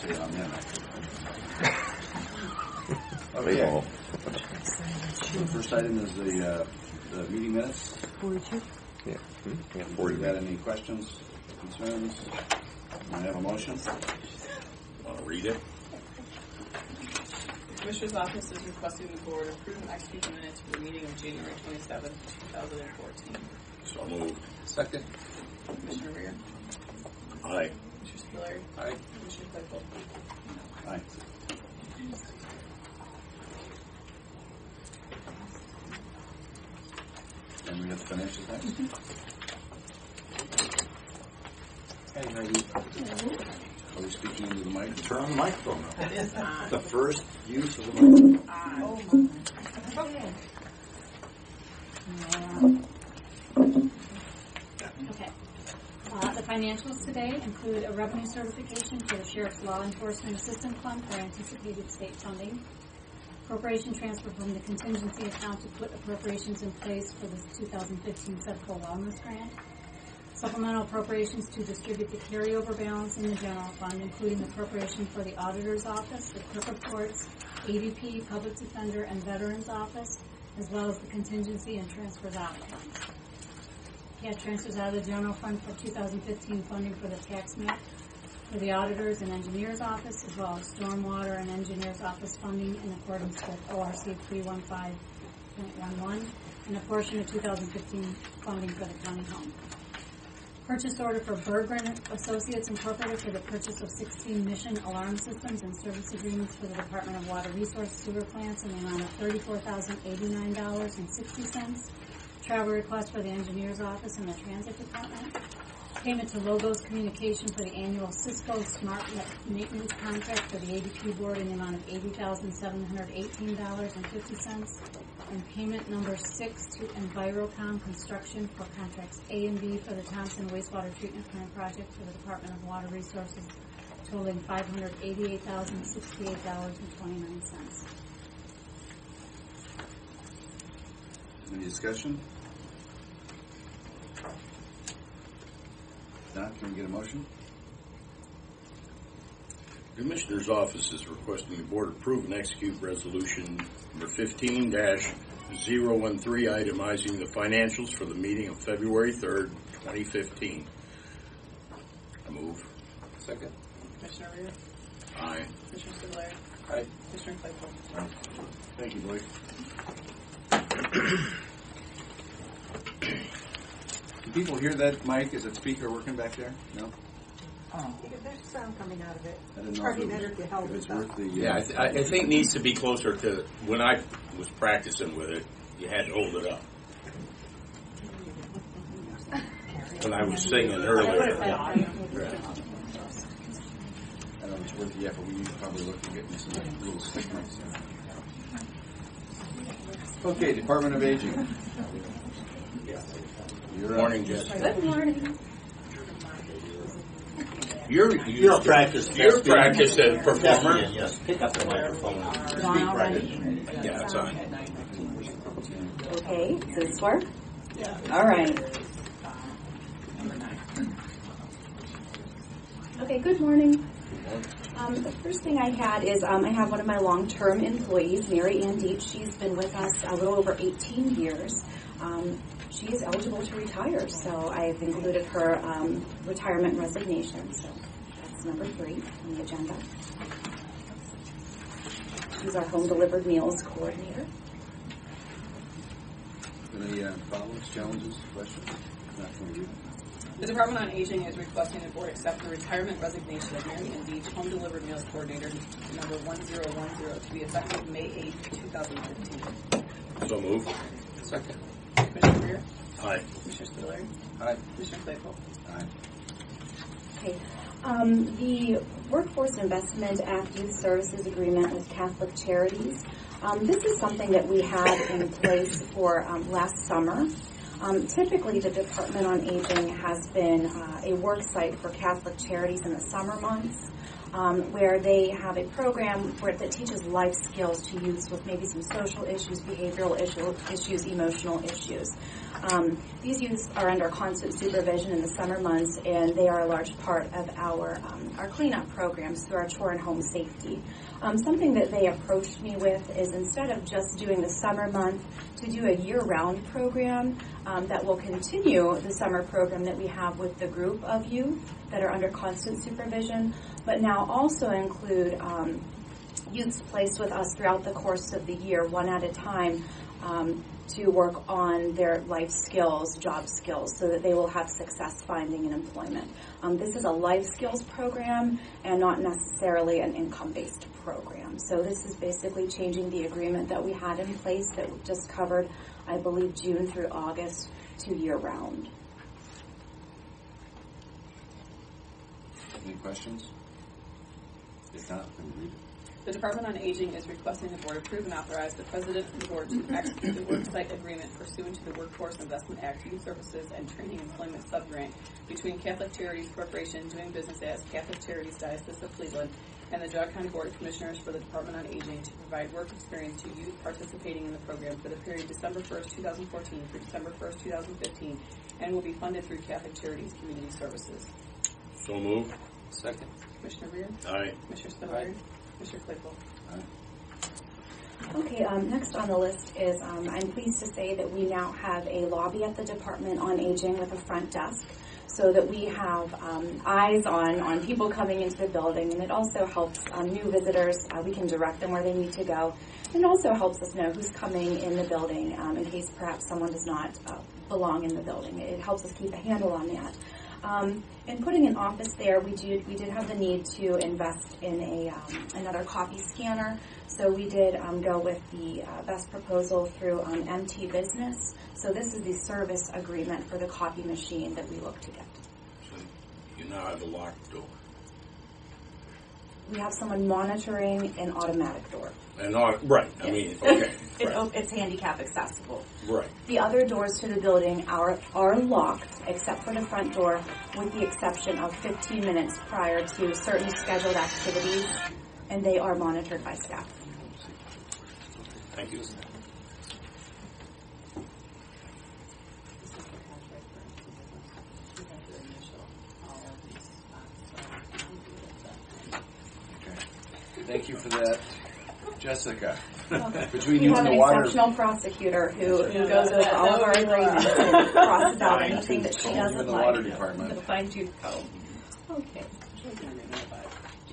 say amen. Okay. The first item is the meeting minutes. 42. Yeah. Yeah, Do 40. you got any questions, concerns? I have a motion. Want to read it? The Commissioner's Office is requesting the Board approve and execute the minutes for the meeting of January 27, 2014. So moved. Second. Commissioner Rea? Aye. Commissioner Spillier? Aye. Commissioner Claypool? Aye. And we have the financials next. Hey, are we speaking into the mic? Turn on the microphone now. It is on. The first use of the microphone. Okay. The financials today include a revenue certification for the Sheriff's Law Enforcement Assistance Fund for anticipated state funding, appropriation transfer from the contingency account to put appropriations in place for the 2015 Central Wellness Grant, supplemental appropriations to distribute the carryover balance in the general fund, including appropriation for the Auditor's Office, the Clerk of Courts, ADP, Public Defender, and Veterans Office, as well as the contingency and transfers out of funds. Cash transfers out of the general fund for 2015 funding for the tax map for the Auditor's and Engineer's Office, as well as Stormwater and Engineer's Office funding in accordance with ORC 315.11, and a portion of 2015 funding for the county home. Purchase order for Berggren Associates Incorporated for the purchase of 16 mission alarm systems and service agreements for the Department of Water Resource sewer plants in the amount of $34,089.60. Travel request for the Engineer's Office and the Transit Department. Payment to Logos Communication for the annual Cisco Smart Maintenance Contract for the ADP Board in the amount of $80,718.50. And payment number 6 to Envirocom Construction for contracts A and B for the Thompson Wastewater Treatment Plant Project for the Department of Water Resources, totaling $588,068.29. Any discussion? Not, can we get a motion? The Commissioner's Office is requesting the Board approve and execute Resolution number 15-013, itemizing the financials for the meeting of February 3rd, 2015. I move. Second. Commissioner Rea? Aye. Commissioner Spillier? Aye. Commissioner Claypool? Thank you, Blake. Do people hear that mic? Is that speaker working back there? No? There's sound coming out of it. I didn't know Probably if it- better to help if it's with worth the... Yeah, I think it needs to be closer to when I was practicing with it. You had to hold it up. When I was singing earlier. I don't know if it's worth the effort. We need to probably look at getting some little stick mics there. Okay, Department of Aging. Good morning, Jessica. Good morning. You're a practice performer. Yes, pick up the microphone. It's on already? Yeah, it's on. Okay, does this work? Yeah. All right. Okay, good morning. The first thing I had is I have one of my long-term employees, Mary Ann Deep. She's been with us a little over 18 years. She is eligible to retire, so I've included her retirement resignation. So that's number 3 on the agenda. She's our home delivered meals coordinator. Any problems, challenges, questions? Not going to read it. The Department on Aging is requesting the Board accept the retirement resignation of Mary Ann Deach, Home Delivered Meals Coordinator, number 1010, to be effective May 8, 2015. So move. Second. Commissioner Rea? Aye. Commissioner Spillier? Aye. Commissioner Claypool? Aye. Okay. The Workforce Investment Act Youth Services Agreement with Catholic Charities. This is something that we had in place for last summer. Typically, the Department on Aging has been a work site for Catholic Charities in the summer months, where they have a program that teaches life skills to youths with maybe some social issues, behavioral issues, emotional issues. These youths are under constant supervision in the summer months, and they are a large part of our cleanup programs through our chore and home safety. Something that they approached me with is, instead of just doing the summer month, to do a year-round program that will continue the summer program that we have with the group of youth that are under constant supervision, but now also include youths placed with us throughout the course of the year, one at a time, to work on their life skills, job skills, so that they will have success finding an employment. This is a life skills program and not necessarily an income-based program. So this is basically changing the agreement that we had in place that just covered, I believe, June through August to year-round. Any questions? If not, then read it. The Department on Aging is requesting the board approve and authorize the president and board to execute the worksite agreement pursuant to the Workforce Investment Act Youth Services and Training Employment Subgrant between Catholic Charities Corporation doing business as Catholic Charities Diocese of Cleveland and the Geauga County Board of Commissioners for the Department on Aging to provide work experience to youth participating in the program for the period December 1st, 2014 through December 1st, 2015, and will be funded through Catholic Charities Community Services. So moved. Second. Commissioner Rea? Aye. Commissioner Spindler? Commissioner Claypool? Okay, next on the list is I'm pleased to say that we now have a lobby at the Department on Aging with a front desk, so that we have eyes on people coming into the building, and it also helps new visitors. We can direct them where they need to go. It also helps us know who's coming in the building in case perhaps someone does not belong in the building. It helps us keep a handle on that. In putting an office there, we did have the need to invest in another copy scanner. So we did go with the best proposal through MT Business. So this is the service agreement for the copy machine that we look to get. So you now have a locked door. We have someone monitoring an automatic door. And right, I mean, okay. Right. It's handicap accessible. Right. The other doors to the building are locked, except for the front door, with the exception of 15 minutes prior to certain scheduled activities, and they are monitored by staff. Thank you. Thank you for that, Jessica. Between We you have and an the water, exceptional prosecutor who goes over all of our agreements and crosses out anything that she you and doesn't the water like. department. With a fine-tooth comb. Okay.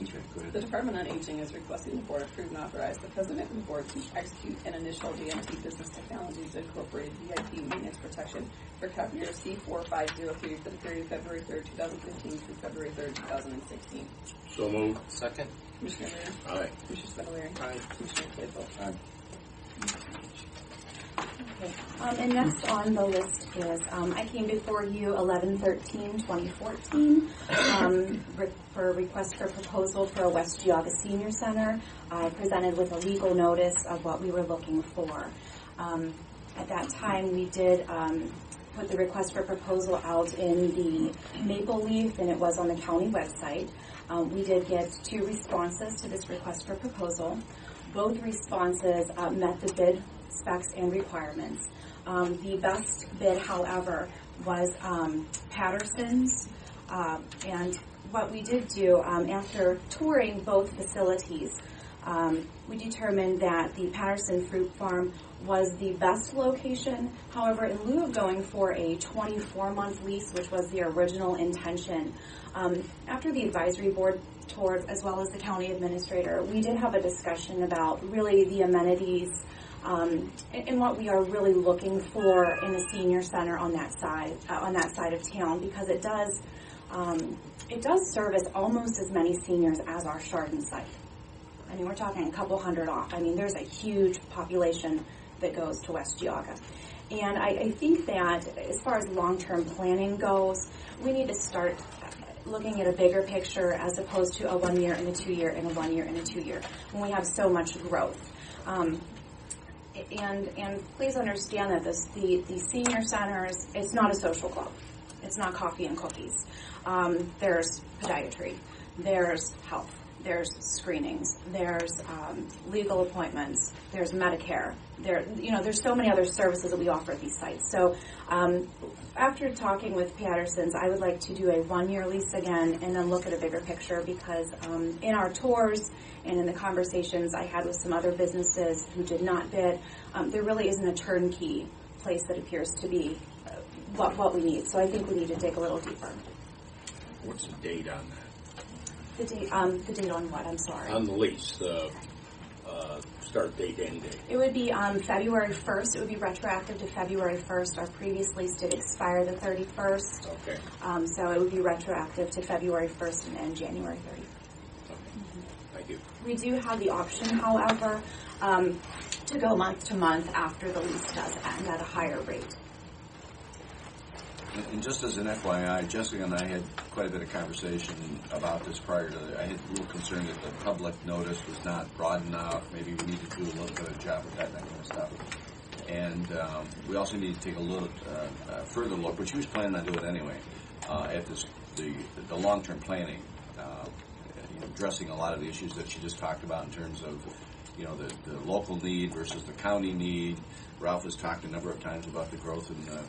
Okay, go The ahead. Department on Aging is requesting the board approve and authorize the president and the board to execute an initial DMT Business Technologies Incorporated VIP maintenance protection for copier C4503 for the period February 3rd, 2015 through February 3rd, 2016. So moved. Second. Commissioner Rea? Aye. Commissioner Spindler? Aye. Commissioner Claypool? Aye. Okay. And next on the list is, I came before you 11/13/2014 for a request for proposal for a West Geauga Senior Center. I presented with a legal notice of what we were looking for. At that time, we did put the request for proposal out in the Maple Leaf, and it was on the county website. We did get 2 responses to this request for proposal. Both responses met the bid specs and requirements. The best bid, however, was Patterson's, and what we did do after touring both facilities, we determined that the Patterson Fruit Farm was the best location. However, in lieu of going for a 24-month lease, which was the original intention, after the advisory board tours, as well as the county administrator, we did have a discussion about really the amenities and what we are really looking for in a senior center on that side of town, because it does service almost as many seniors as our Chardon site. I mean, we're talking a couple hundred off. I mean, there's a huge population that goes to West Geauga. And I think that as far as long-term planning goes, we need to start looking at a bigger picture as opposed to a 1 year and a 2 year and a 1 year and a 2 year when we have so much growth. And please understand that the senior centers, it's not a social club. It's not coffee and cookies. There's podiatry. there's health, there's screenings, there's legal appointments, there's Medicare. There's so many other services that we offer at these sites. So after talking with Patterson's, I would like to do a 1-year lease again and then look at a bigger picture, because in our tours and in the conversations I had with some other businesses who did not bid, there really isn't a turnkey place that appears to be what we need. So I think we need to dig a little deeper. What's the date on that? The date on what? I'm sorry. On the lease, the start date, end date. It would be February 1st. It would be retroactive to February 1st. Our previous lease did expire the 31st. Okay. So it would be retroactive to February 1st and end January 30th. Okay. Thank you. We do have the option, however, to go month to month after the lease does end at a higher rate. And just as an FYI, Jessica and I had quite a bit of conversation about this prior to. I had a little concern that the public notice was not broad enough. Maybe we need to do a little bit of job with that kind of stuff. And we also need to take a little further look, which we was planning on doing anyway, at the long-term planning, addressing a lot of the issues that she just talked about in terms of the local need versus the county need. Ralph has talked a number of times about the growth in the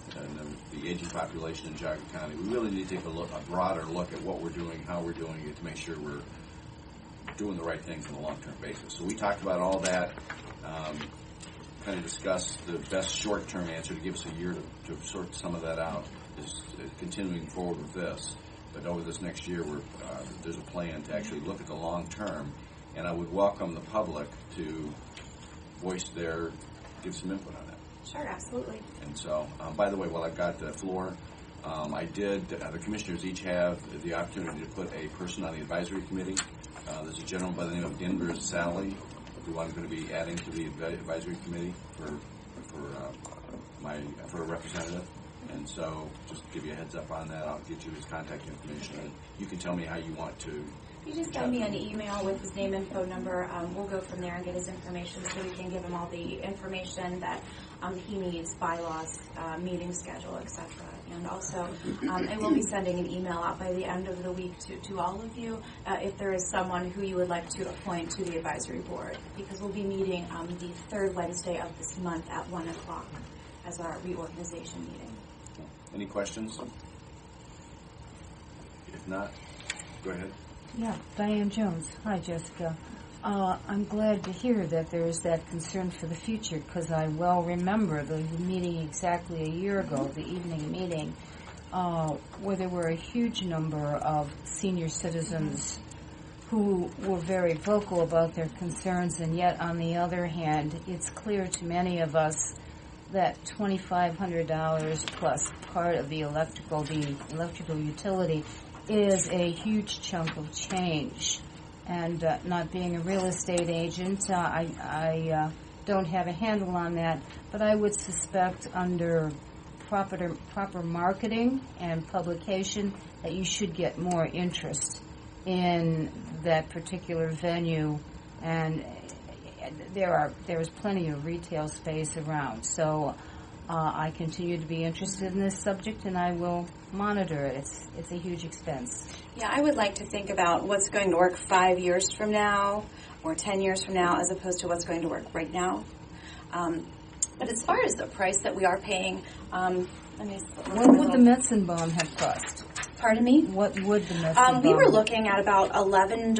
aging population in Geauga County. We really need to take a broader look at what we're doing, how we're doing it, to make sure we're doing the right things on a long-term basis. So we talked about all that, kind of discussed the best short-term answer to give us a year to sort some of that out, is continuing forward with this. But over this next year, there's a plan to actually look at the long-term, and I would welcome the public to give some input on that. Sure, absolutely. And so, by the way, while I've got the floor, the commissioners each have the opportunity to put a person on the advisory committee. There's a gentleman by the name of Denver Sally who I'm going to be adding to the advisory committee for a representative. And so, just to give you a heads up on that, I'll get you his contact information, and you can tell me how you want to. You just send me an email with his name and phone number. We'll go from there and get his information so we can give him all the information that he needs, bylaws, meeting schedule, etc. And also, I will be sending an email out by the end of the week to all of you if there is someone who you would like to appoint to the advisory board, because we'll be meeting the third Wednesday of this month at 1 o'clock as our reorganization meeting. Any questions? If not, go ahead. Yeah, Diane Jones. Hi, Jessica. I'm glad to hear that there is that concern for the future, because I well remember the meeting exactly a year ago, the evening meeting, where there were a huge number of senior citizens who were very vocal about their concerns, and yet, on the other hand, it's clear to many of us that $2,500 plus part of the electrical utility is a huge chunk of change. And not being a real estate agent, I don't have a handle on that, but I would suspect under proper marketing and publication that you should get more interest in that particular venue, and there is plenty of retail space around. So I continue to be interested in this subject, and I will monitor it. It's a huge expense. Yeah, I would like to think about what's going to work 5 years from now or 10 years from now as opposed to what's going to work right now. But as far as the price that we are paying, what would the Metzenbaum have cost? Pardon me? What would the Metzenbaum? We were looking at about $11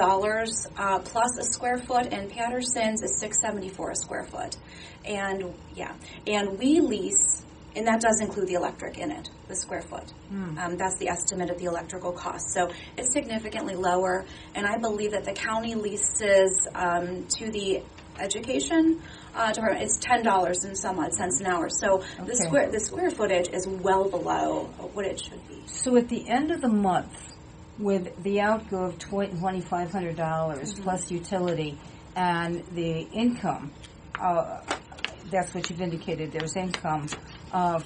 plus a square foot, and Patterson's is $6.74 a square foot. And we lease, and that does include the electric in it, the square foot. That's the estimate of the electrical cost. So it's significantly lower, and I believe that the county leases to the education department, it's $10 and some odd cents an hour. So the square footage is well below what it should be. So at the end of the month, with the outgo of $2,500 plus utility and the income, that's what you've indicated, there's income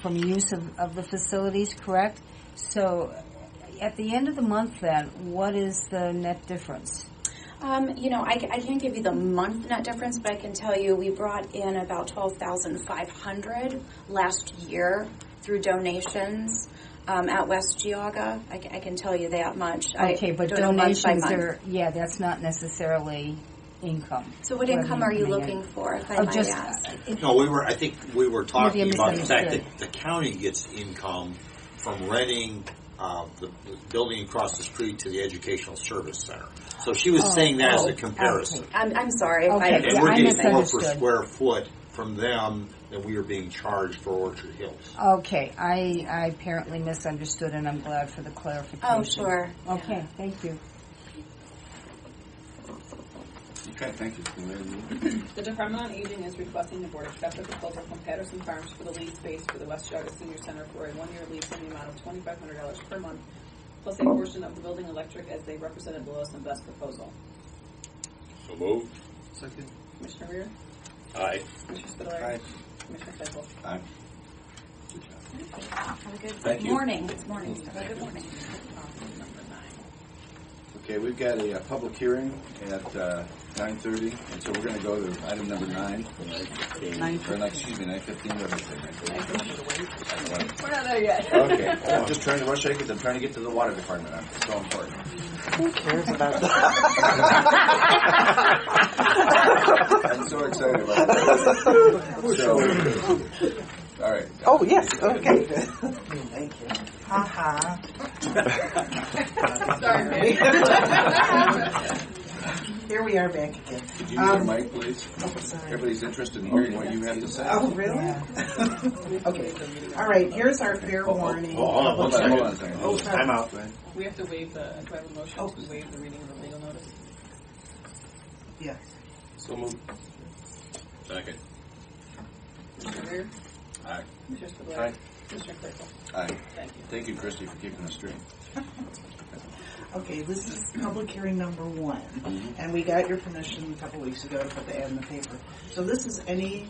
from use of the facilities, correct? So at the end of the month then, what is the net difference? I can't give you the month net difference, but I can tell you we brought in about $12,500 last year through donations. At West Geauga, I can tell you that much. Okay, I but don't know month by donations month. are, yeah, that's not necessarily income. So what income are you coming in. looking for, if I Oh, might just, ask? No, I think we were talking Maybe I about the fact misunderstood. that the county gets income from renting the building across the street to the Educational Service Center. So she was saying that as a comparison. okay. I'm sorry if Okay, I And yeah, we're I getting more per misunderstood. square foot from them than we are being charged for Orchard Hills. Okay, I apparently misunderstood, and I'm glad for the clarification. Oh, sure. Okay, thank you. Okay, thank you. The Department on Aging is requesting the board accept a proposal from Patterson Farms for the lease space for the West Geauga Senior Center for a 1-year lease in the amount of $2,500 per month, plus a portion of the building electric as they represented the lowest and best proposal. So moved. Second. Commissioner Rea? Aye. Commissioner Spudler? Aye. Commissioner Claypool? Aye. Good job. Have a good Thank you. morning. It's morning. Have a good morning. Number 9. Okay, we've got a public hearing at 9:30, and so we're going to go to item number 9. Or, no, excuse me, 9:15. What did I say? 9:30? We're not there yet. Okay. I'm just trying to rush because I'm trying to get to the water department. It's so important. Who cares about that? I'm so excited about that. So, all right. Oh, yes. Okay. Thank you. Ha Sorry. Here we are back again. Could you use your mic, please? Oh, sorry. Everybody's interested in hearing what you have to say. Oh, really? Okay. All right, here's our fair warning. hold on, Hold on a second. Oh, sorry. Time out. We have to waive the, do I have a motion Oh. to waive the reading of the legal notice? Yes. So moved. Second. Commissioner Rea? Aye. Commissioner Spudler? Aye. Commissioner Claypool? Aye. Thank you. Thank you, Christy, for keeping us straight. Okay, this is public hearing number 1, and we got your permission a couple weeks ago to put the ad in the paper. So this is any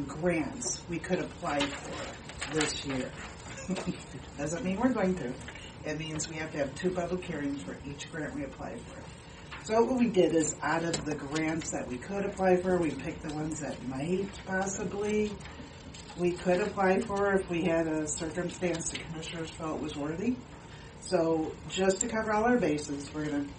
grants we could apply for this year. Doesn't mean we're going to. It means we have to have 2 public hearings for each grant we apply for. So what we did is, out of the grants that we could apply for, we picked the ones that might possibly we could apply for if we had a circumstance the commissioners felt was worthy. So just to cover all our bases, we're going to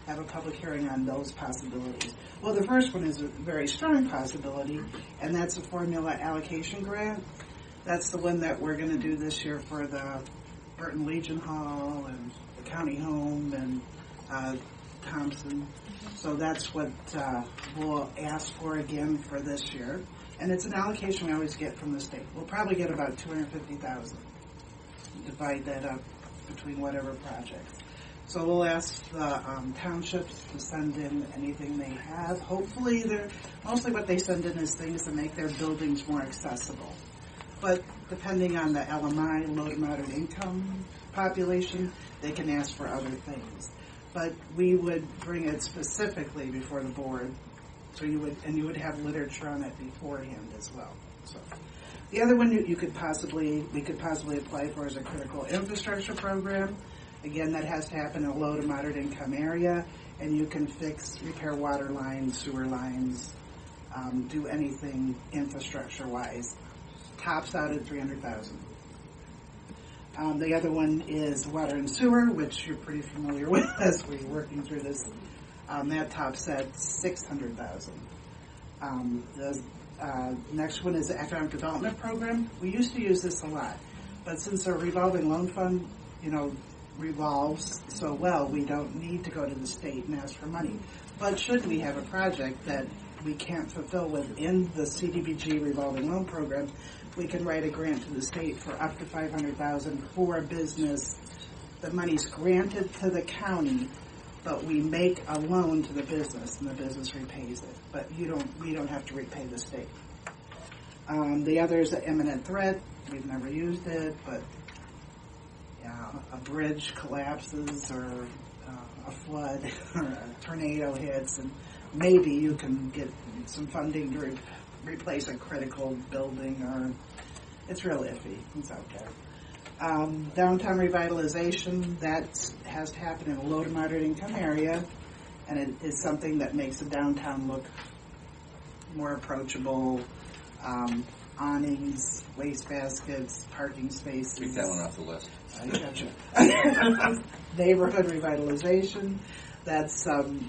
have a public hearing on those possibilities. Well, the first one is a very strong possibility, and that's a formula allocation grant. That's the one that we're going to do this year for the Burton Legion Hall and the county home and Thompson. So that's what we'll ask for again for this year. And it's an allocation we always get from the state. We'll probably get about $250,000. Divide that up between whatever projects. So we'll ask the townships to send in anything they have. Hopefully, mostly what they send in is things to make their buildings more accessible. But depending on the LMI, low to moderate income population, they can ask for other things. But we would bring it specifically before the board, so you would have literature on it beforehand as well. So. The other one we could possibly apply for is a critical infrastructure program. Again, that has to happen in a low to moderate income area, and you can repair water lines, sewer lines, do anything infrastructure-wise. Tops out at $300,000. The other one is water and sewer, which you're pretty familiar with as we're working through this. That tops at $600,000. The next one is the economic development program. We used to use this a lot, but since our revolving loan fund, revolves so well, we don't need to go to the state and ask for money. But should we have a project that we can't fulfill within the CDBG revolving loan program, we can write a grant to the state for up to $500,000 for a business. The money's granted to the county, but we make a loan to the business, and the business repays it. But we don't have to repay the state. The other is the imminent threat. We've never used it, but a bridge collapses or a flood or a tornado hits, and maybe you can get some funding to replace a critical building, or it's real iffy. It's out there. Downtown revitalization, that has to happen in a low to moderate income area, and it is something that makes the downtown look more approachable. awnings, waste baskets, parking spaces. Take that one off the list. I gotcha. Neighborhood revitalization. That's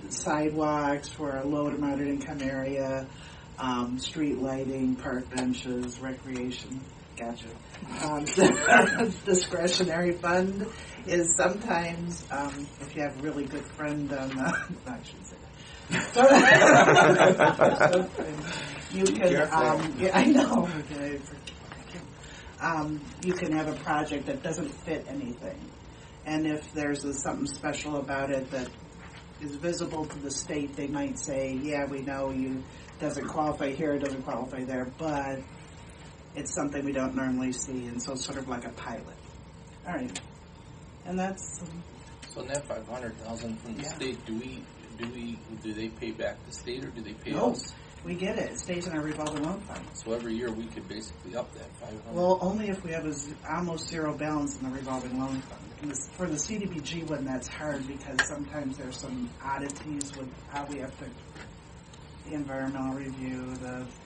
sidewalks for a low to moderate income area, street lighting, park benches, recreation. Gotcha. Discretionary fund is sometimes, if you have a really good friend on, no, I shouldn't say that. You can, yeah, I know. Okay. You can have a project that doesn't fit anything. And if there's something special about it that is visible to the state, they might say, yeah, we know you doesn't qualify here, doesn't qualify there, but it's something we don't normally see, and so it's sort of like a pilot. All right. And that's... So in that $500,000 from the Yeah. state, do they pay back the state, or do they pay No, us? we get it. It stays in our revolving loan fund. So every year we could basically up that $500,000. Well, only if we have almost zero balance in the revolving loan fund. And for the CDBG one, that's hard because sometimes there's some oddities with how we have to, the environmental review,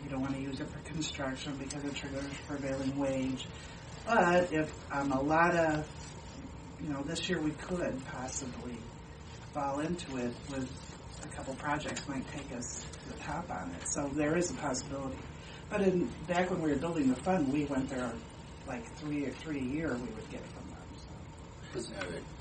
you don't want to use it for construction because it triggers prevailing wage. But if a lot of, this year we could possibly fall into it with a couple projects might take us to the top on it. So there is a possibility. But back when we were building the fund, we went there like three a year we would get from them.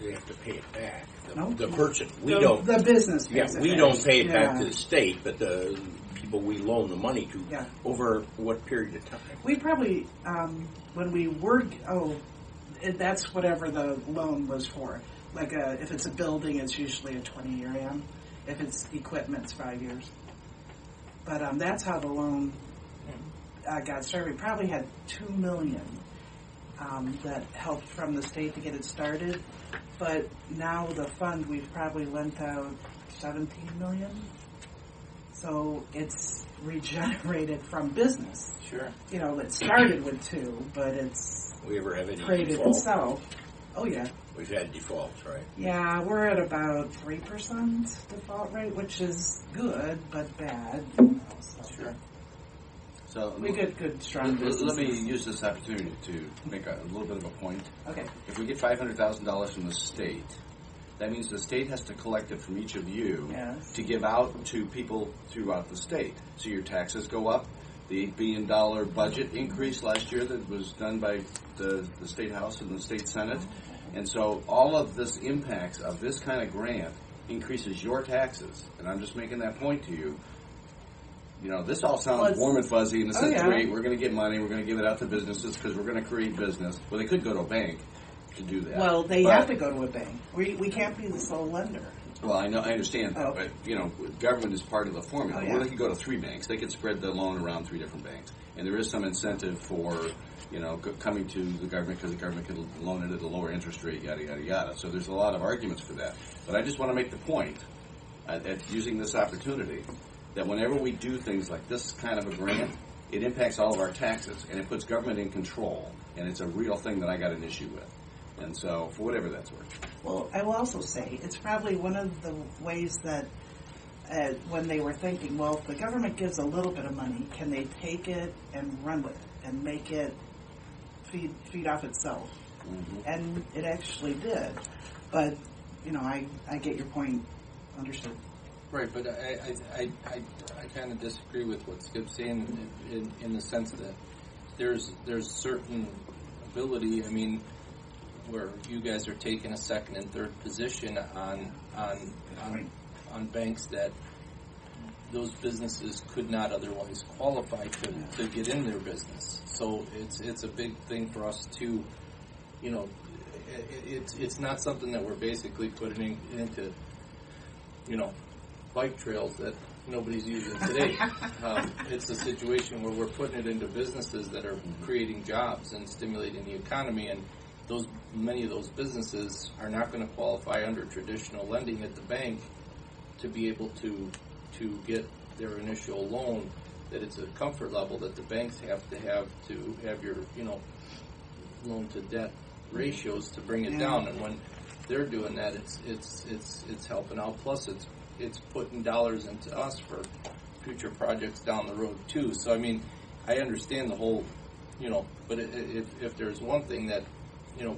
They have to pay it back. No. The person. The business pays it we back. don't pay it back Yeah. to the state, but the people we loan the money to Yeah. over what period of time? We probably, when we were, that's whatever the loan was for. Like if it's a building, it's usually a 20-year am. If it's equipment, it's 5 years. But that's how the loan got started. We probably had $2 million that helped from the state to get it started. But now the fund, we've probably lent out $17 million. So it's regenerated from business. Sure. It started with 2, but it's We ever have any created default? itself. Oh, yeah. We've had defaults, right? Yeah, we're at about 3% default rate, which is good, but bad. So. Sure. So We get good, strong businesses. let me use this opportunity to make a little bit of a point. Okay. If we get $500,000 from the state, that means the state has to collect it from each of you Yes. to give out to people throughout the state. So your taxes go up. The $8 billion budget increase last year that was done by the State House and the State Senate. And so all of this impacts of this kind of grant increases your taxes. And I'm just making that point to you. This all sounds warm and fuzzy, and it says, great, we're going to get money, we're going to give it out to businesses because we're going to create business. Well, they could go to a bank to do that. Well, they have to go to a bank. We can't be the sole lender. Well, I understand that, but government is part of the formula. Oh, yeah. Well, they could go to 3 banks. They could spread the loan around 3 different banks, and there is some incentive for coming to the government because the government can loan it at a lower interest rate, yada yada yada. So there's a lot of arguments for that. But I just want to make the point at using this opportunity that whenever we do things like this kind of a grant, it impacts all of our taxes and it puts government in control, and it's a real thing that I got an issue with. And so, for whatever that's worth. Well, I will also say it's probably one of the ways that when they were thinking, well, if the government gives a little bit of money, can they take it and run with it and make it feed off itself? Mm-hmm. And it actually did. But, I get your point. Understood. Right, but I kind of disagree with what Skip's saying in the sense that there's certain ability. I mean, where you guys are taking a second and third position on banks that those businesses could not otherwise qualify to get in their business. So it's a big thing for us to, it's not something that we're basically putting into, bike trails that nobody's using today. It's a situation where we're putting it into businesses that are creating jobs and stimulating the economy, and many of those businesses are not going to qualify under traditional lending at the bank to be able to get their initial loan. That it's a comfort level that the banks have to have your loan to debt ratios to bring it down, and when they're doing that, it's helping out. Plus, it's putting dollars into us for future projects down the road too. So I mean, I understand the whole, but if there's one thing that,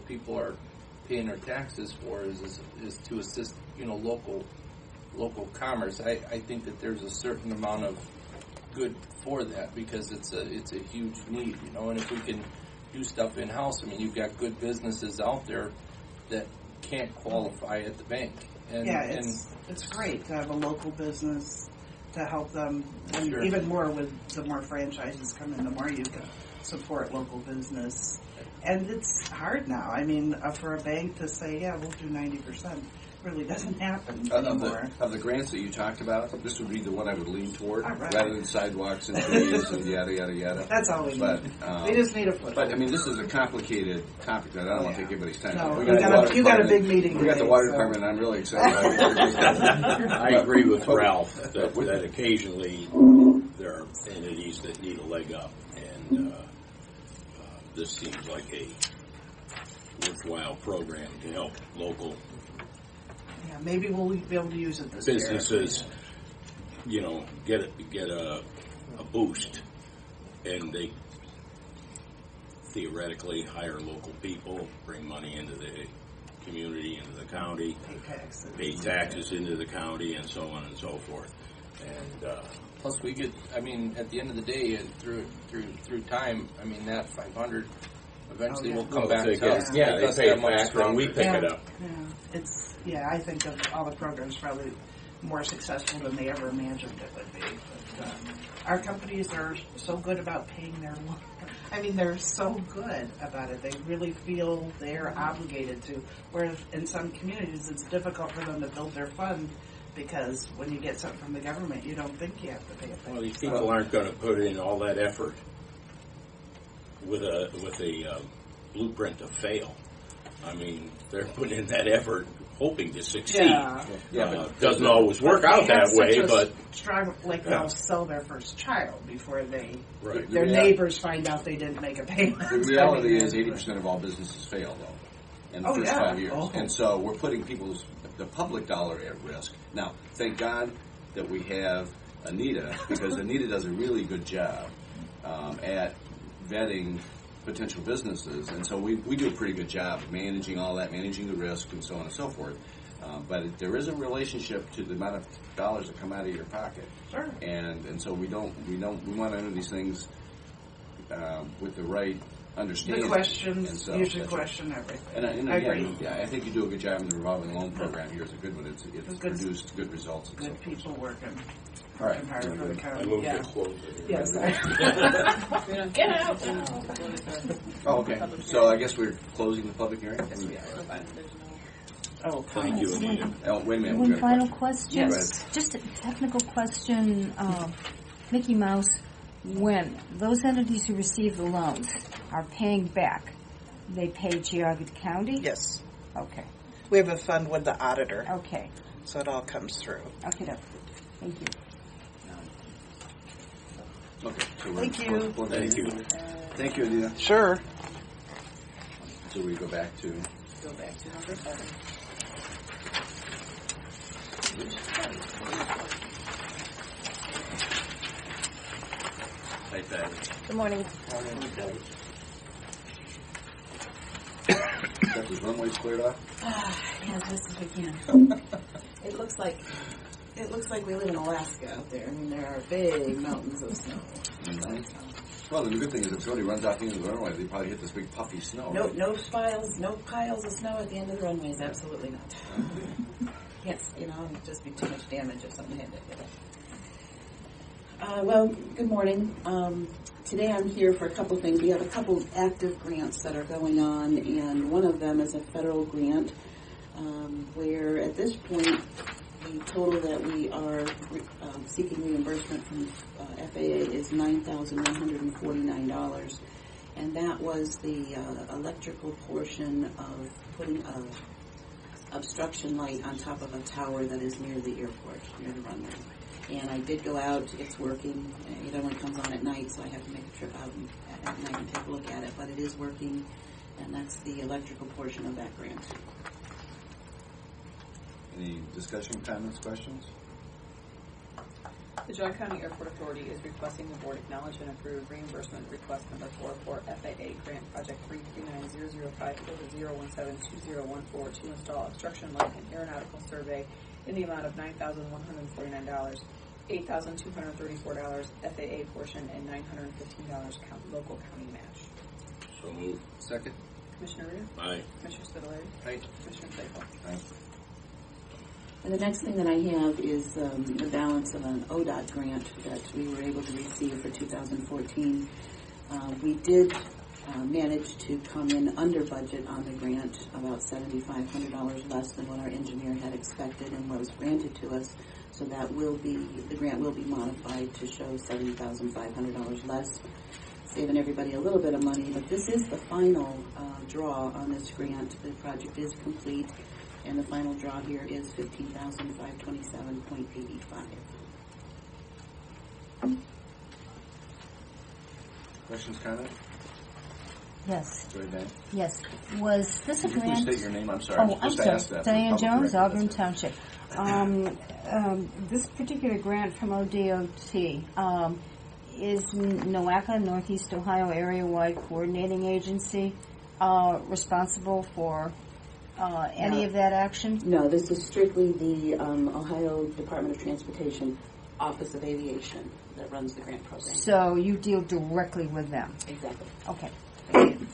people are paying their taxes for is to assist, local commerce. I think that there's a certain amount of good for that because it's a huge need, and if we can do stuff in house, I mean, you've got good businesses out there that can't qualify at the bank. And, it's great to have a local business to help them, and Sure. even more with the more franchises come in, the more you can support local business. And it's hard now. I mean, for a bank to say, yeah, we'll do 90%, really doesn't happen anymore. Of the grants that you talked about, this would be the one I would lean toward, All right. rather than sidewalks and trees and yada, yada, yada. That's all we need. We just need a foot. But, I mean, this is a complicated topic that I don't want to take everybody's time. No, We you got the water you got a department. big meeting We got the today, water so. department, and I'm really excited. I agree with Ralph that occasionally there are entities that need a leg up, and this seems like a worthwhile program to help local Yeah, maybe we'll be able to use it this businesses, get a boost, and they theoretically hire local people, bring money into the community, into the county, pay taxes into the county, and so on and so forth. And plus we get, I mean, at the end of the day, through time, I mean, that 500 eventually will come back to us. they Make us pay that it much back, and we stronger. pick it up. Yeah, I think of all the programs probably more successful than they ever imagined it would be. But, our companies are so good about paying their loan. I mean, they're so good about it. They really feel they're obligated to. Whereas in some communities, it's difficult for them to build their fund because when you get something from the government, you don't think you have to pay it back. Well, these people aren't going to put in all that effort with a blueprint to fail. I mean, they're putting in that effort hoping to succeed. Yeah. Doesn't always work out that way, but strong, they'll sell their first child before they right. their neighbors find out they didn't make a payment. The reality is 80% of all businesses fail, though, in the first 5 years. Oh. And so we're putting the public dollar at risk. Now, thank God that we have Anita, because Anita does a really good job at vetting potential businesses, and so we do a pretty good job of managing all that, managing the risk, and so on and so forth. But there is a relationship to the amount of dollars that come out of your pocket, Sure. and so we want to enter these things with the right understanding. The questions And so usually that's question everything. And I again, agree. I think you do a good job in the revolving loan program. Here's a good one. It's Good- produced good results. And so Good forth. people working All right. hard for the I county. move Yeah. to close it. Yes. Get out now. Oh, okay. So I guess we're closing the public hearing? Yes, we are. Oh, Thank you, Anita. Oh, wait a minute. One we've got a final question. question. Just a technical question. Mickey Mouse, when those entities who receive the loans are paying back, they pay Geauga County? Yes. Okay. We have a fund with the auditor, Okay. so it all comes through. Okay. Thank you. Okay. So we're Thank you. Thank you. Thank you, Anita. Sure. So we go back to... Go back to number 7. Hi, Patty. Good morning. Got those runways cleared off? Yeah, as best as we can. It looks like we live in Alaska out there. I mean, there are big mountains of snow. Well, the good thing is if somebody runs off the end of the runway, they probably hit this big puffy snow. No, right? no piles of snow at the end of the runways. Absolutely not. Yes, it'd just be too much damage if something hit it. Well, good morning. Today I'm here for a couple things. We have a couple active grants that are going on, and one of them is a federal grant where at this point the total that we are seeking reimbursement from FAA is $9,149, and that was the electrical portion of putting a obstruction light on top of a tower that is near the airport, near the runway. And I did go out, it's working. It only comes on at night, so I have to make a trip out at night and take a look at it. But it is working, and that's the electrical portion of that grant. Any discussion, comments, questions? The Geauga County Airport Authority is requesting the board acknowledge and approve reimbursement request number 4 for FAA Grant Project 339-005-017-2014 to install obstruction light and aeronautical survey in the amount of $9,149, $8,234 FAA portion, and $915 local county match. So moved. Second. Commissioner Rea? Aye. Commissioner Spitaleri? Aye. Commissioner Claypool? Aye. And the next thing that I have is the balance of an ODOT grant that we were able to receive for 2014. We did manage to come in under budget on the grant, about $7,500 less than what our engineer had expected and what was granted to us. So that the grant will be modified to show $70,500 less, saving everybody a little bit of money. But this is the final draw on this grant. The project is complete. And the final draw here is $15,527.85. Questions, comments? Yes. Go ahead, Dan. Yes. Was this a Could you please grant? state your name? I'm sorry. Oh, I'm Just sorry. asked that for Diane public Jones, record. Auburn Township. This particular grant from ODOT is NOACA, Northeast Ohio Area-Wide Coordinating Agency, responsible for any of that action? No, this is strictly the Ohio Department of Transportation Office of Aviation that runs the grant program. So you deal directly with them? Exactly. Okay. Thank you.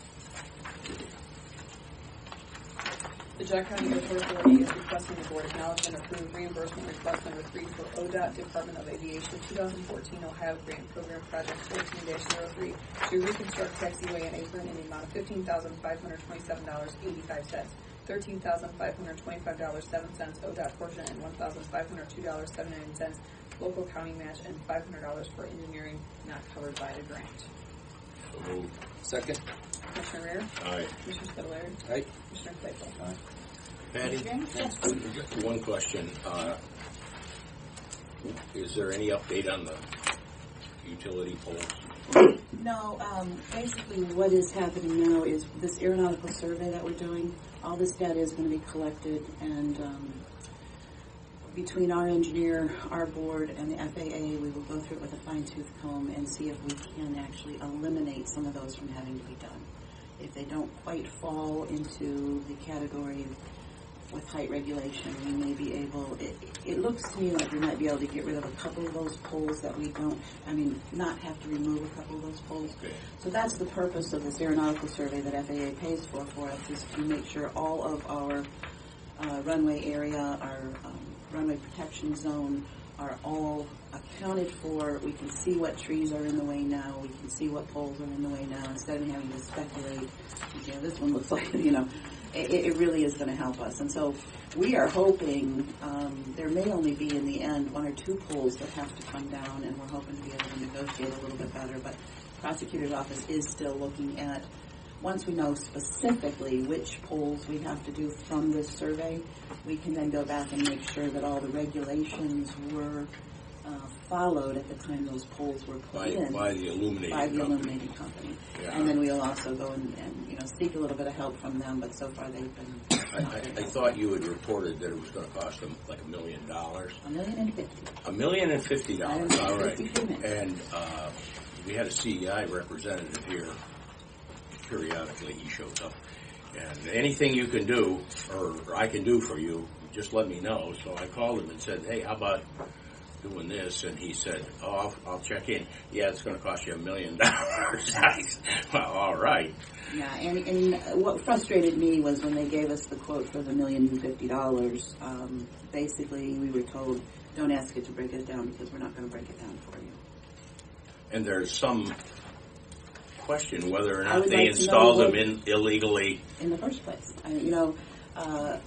The Geauga County Airport Authority is requesting the board acknowledge and approve reimbursement request number 3 for ODOT Department of Aviation 2014 Ohio Grant Program Project 14-03 to reconstruct taxiway and apron in the amount of $15,527.85, $13,525.07 ODOT portion, and $1,502.79 local county match, and $500 for engineering not covered by the grant. So moved. Second. Commissioner Rea? Aye. Commissioner Spitaleri? Aye. Commissioner Claypool? Aye. Patty, one question. Is there any update on the utility poles? No, basically what is happening now is this aeronautical survey that we're doing, all this data is going to be collected, and between our engineer, our board, and the FAA, we will go through it with a fine-tooth comb and see if we can actually eliminate some of those from having to be done. If they don't quite fall into the category with height regulation, we may be able, it looks to me like we might be able to get rid of a couple of those poles that we don't, not have to remove a couple of those poles. Okay. So that's the purpose of this aeronautical survey that FAA pays for us, is to make sure all of our runway area, our runway protection zone are all accounted for. We can see what trees are in the way now. We can see what poles are in the way now, instead of having to speculate. Yeah, this one looks like, it really is going to help us. And so we are hoping there may only be in the end 1 or 2 poles that have to come down, and we're hoping to be able to negotiate a little bit better. But the prosecutor's office is still looking at, once we know specifically which poles we have to do from this survey, we can then go back and make sure that all the regulations were followed at the time those poles were put in. By the illuminating illuminating company. Yeah. And then we'll also go and seek a little bit of help from them, but so far they've been... I thought you had reported that it was going to cost them like $1 million. $1,050,000. $1,050,000. All right. $1,050,000. And we had a CEI representative here. Periodically, he shows up. And anything you can do, or I can do for you, just let me know. So I called him and said, hey, how about doing this? And he said, oh, I'll check in. Yeah, it's going to cost you $1 million. I said, well, all right. Yeah, and what frustrated me was when they gave us the quote for the $1,050,000, basically we were told, don't ask it to break it down because we're not going to break it down for you. And there's some question whether or I not would they like to installed know them illegally. In the first place.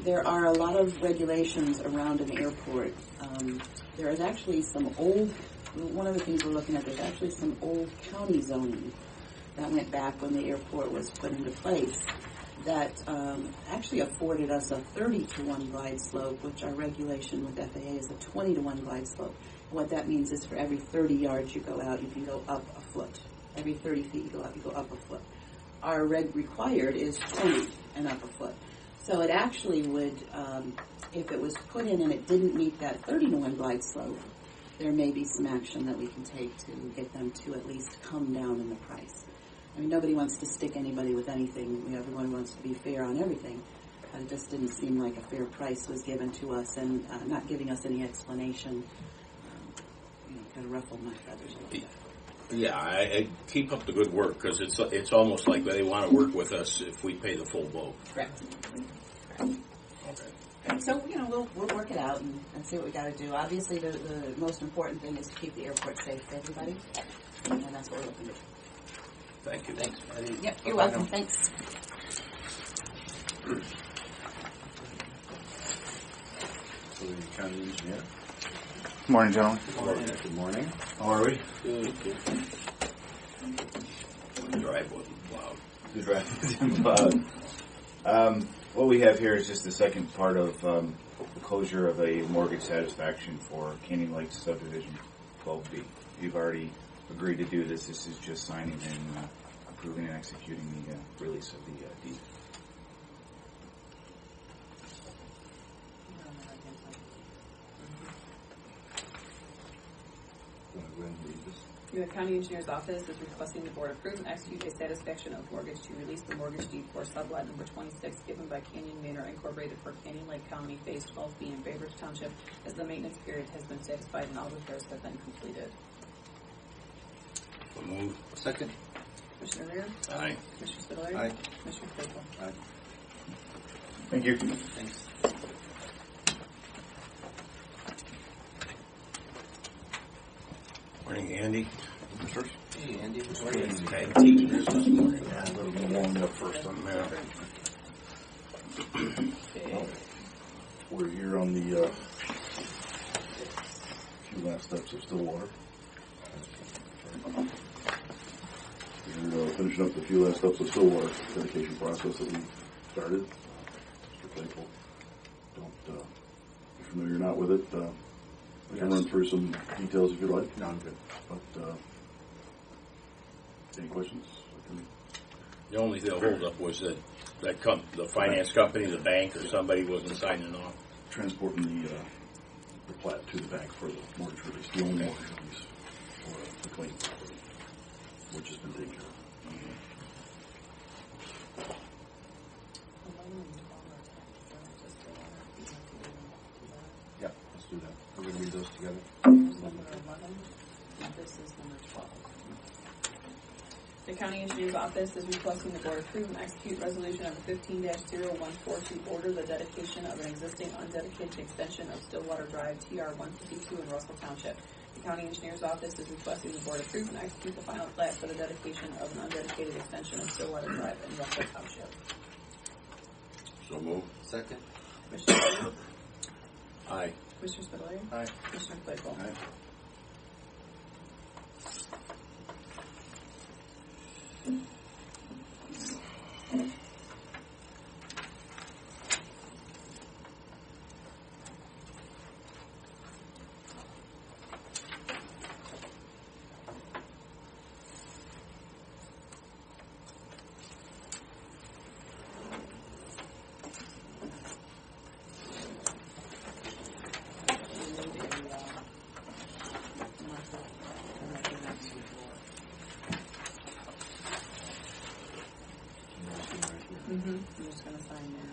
There are a lot of regulations around an airport. There is actually some old, one of the things we're looking at, there's actually some old county zoning that went back when the airport was put into place that actually afforded us a 30-to-1 glide slope, which our regulation with FAA is a 20-to-1 glide slope. What that means is for every 30 yards you go out, you can go up a foot. Every 30 feet you go up a foot. Our reg required is 20 and up a foot. So it actually would, if it was put in and it didn't meet that 30-to-1 glide slope, there may be some action that we can take to get them to at least come down in the price. I mean, nobody wants to stick anybody with anything. Everyone wants to be fair on everything. But it just didn't seem like a fair price was given to us, and not giving us any explanation kind of ruffled my feathers a little bit. Yeah, I keep up the good work, because it's almost like they want to work with us if we pay the full boat. Correct. So, we'll work it out and see what we got to do. Obviously, the most important thing is to keep the airport safe for everybody, and that's what we're looking to do. Thank you. Thanks, Eddie. Yep, you're welcome. Thanks. So the county engineer. Good morning, gentlemen. Good morning. How are we? Good. The drive wasn't plowed. The drive wasn't plowed. What we have here is just the second part of the closure of a mortgage satisfaction for Canyon Lakes Subdivision 12B. You've already agreed to do this. This is just signing and approving and executing the release of the deed. The County Engineer's Office is requesting the Board approve and execute a satisfaction of mortgage to release the mortgage deed for sublot number 26 given by Canyon Manor Incorporated for Canyon Lake County Phase 12B in Bainbridge Township, as the maintenance period has been satisfied and all repairs have been completed. So move. Second. Commissioner Rea? Aye. Commissioner Spudler? Aye. Commissioner Claypool? Aye. Thank you. Thanks. Morning, Andy. Hey, Andy. Good morning. Tag team this morning. A little warmed up first on that. Okay. We're here on the few last steps of Stillwater. We're finishing up the few last steps of Stillwater dedication process that we started. Mr. Claypool, don't, if you're not with it, I can run through some details if you'd like. No, I'm good. But, any questions? The only hold up was that the finance company, the bank, or somebody wasn't signing off. Transporting the plat to the bank for the mortgage release, the only mortgage release for the claim property, which has been taken care of. Yeah, let's do that. We're going to read those together. Number 11, and this is number 12. The County Engineer's Office is requesting the Board approve and execute resolution number 15-0142 to order the dedication of an existing undedicated extension of Stillwater Drive TR 152 in Russell Township. The County Engineer's Office is requesting the Board approve and execute the final plat for the dedication of an undedicated extension of Stillwater Drive in Russell Township. So move. Second. Commissioner Rea? Aye. Commissioner Spudler? Aye. Commissioner Claypool? Aye. I'm just going to sign there.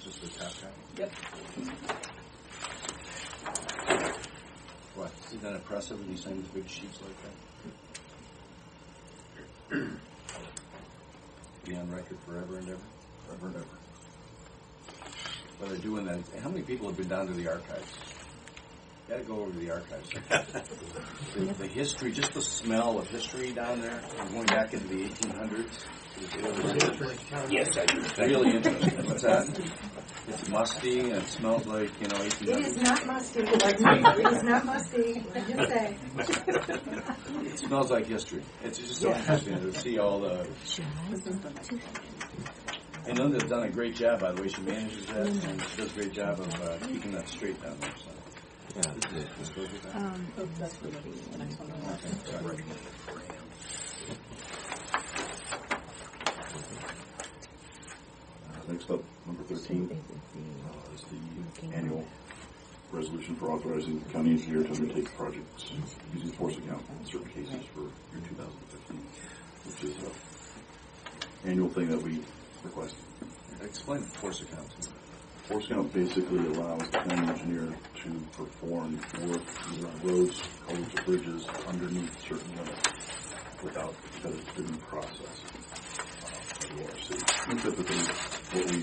Just the top guy. Yep. What? Isn't that impressive when you sign these big sheets like that? Be on record forever and ever? Forever and ever. While they're doing that, how many people have been down to the archives? You gotta go over to the archives. The history, just the smell of history down there, going back into the 1800s. Yes, I do. Really interesting. What's that? It's musty and it smells like, 1800s. It is not musty. It is not musty. Let me just say. It smells like history. It's just so interesting to see all the... And Linda's done a great job, by the way. She manages that, and she does a great job of keeping that straight down there. So That's the next one. Next up, number 13 is the annual resolution for authorizing the county engineer to undertake projects using force account in certain cases for year 2015, which is an annual thing that we request. Explain the force account. Force account basically allows the county engineer to perform work either on roads, culverts, or bridges underneath certain limits without, because it's been processed by the ORC. And typically, what we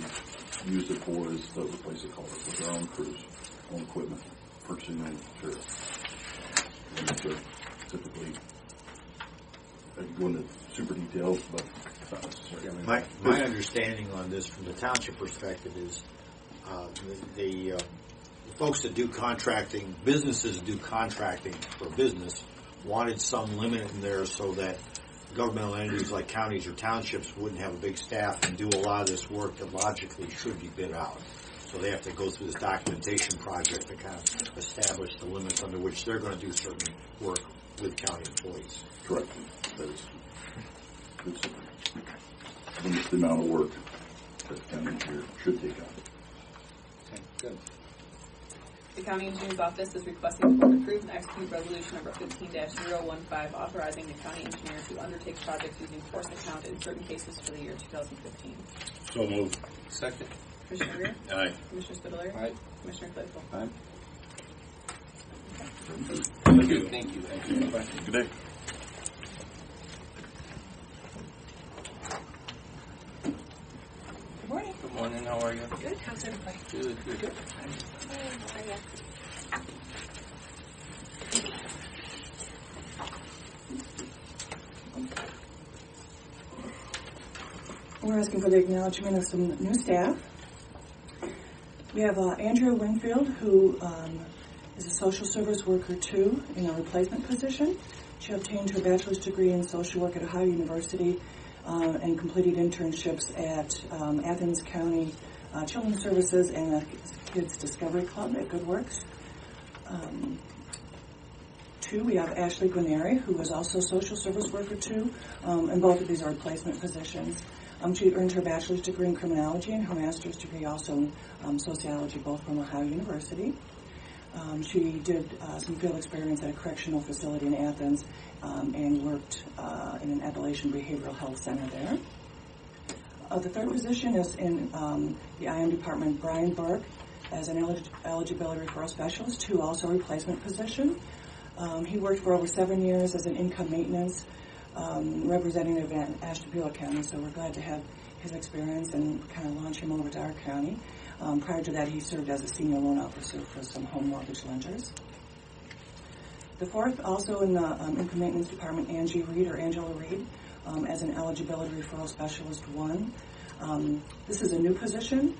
use it for is to replace a culvert with our own crews, own equipment, purchasing own material. And so typically, I can go into super detail, but it's not necessary. My understanding on this from the township perspective is the folks that do contracting, businesses that do contracting for business, wanted some limit in there so that governmental entities like counties or townships wouldn't have a big staff and do a lot of this work that logically should be bid out. So they have to go through this documentation project to kind of establish the limits under which they're going to do certain work with county employees. Correct. That is good. Limits the amount of work that the county engineer should take on. Okay, good. The County Engineer's Office is requesting the Board approve and execute Resolution Number 15-015, authorizing the County Engineer to undertake projects using force account in certain cases for the year 2015. So moved. Second. Commissioner Rea? Aye. Commissioner Spudler? Aye. Commissioner Claypool? Aye. Thank you. Thank you. Thank you. Bye. Good day. Good morning. Good morning. How are you? Good. How's everybody? Good. We're asking for the acknowledgement of some new staff. We have Andrea Wingfield, who is a social service worker 2 in a replacement position. She obtained her bachelor's degree in social work at Ohio University and completed internships at Athens County Children's Services and the Kids Discovery Club at Good Works. 2, we have Ashley Guarneri, who is also social service worker 2, and both of these are replacement positions. She earned her bachelor's degree in criminology and her master's degree also in sociology, both from Ohio University. She did some field experience at a correctional facility in Athens and worked in an Appalachian Behavioral Health Center there. The third position is in the IM department, Brian Burke, as an eligibility referral specialist, 2, also a replacement position. He worked for over 7 years as an income maintenance representative at Ashtabula County, so we're glad to have his experience and kind of launch him over to our county. Prior to that, he served as a senior loan officer for some home mortgage lenders. The fourth, also in the income maintenance department, Angie Reed, or Angela Reed, as an eligibility referral specialist 1. This is a new position.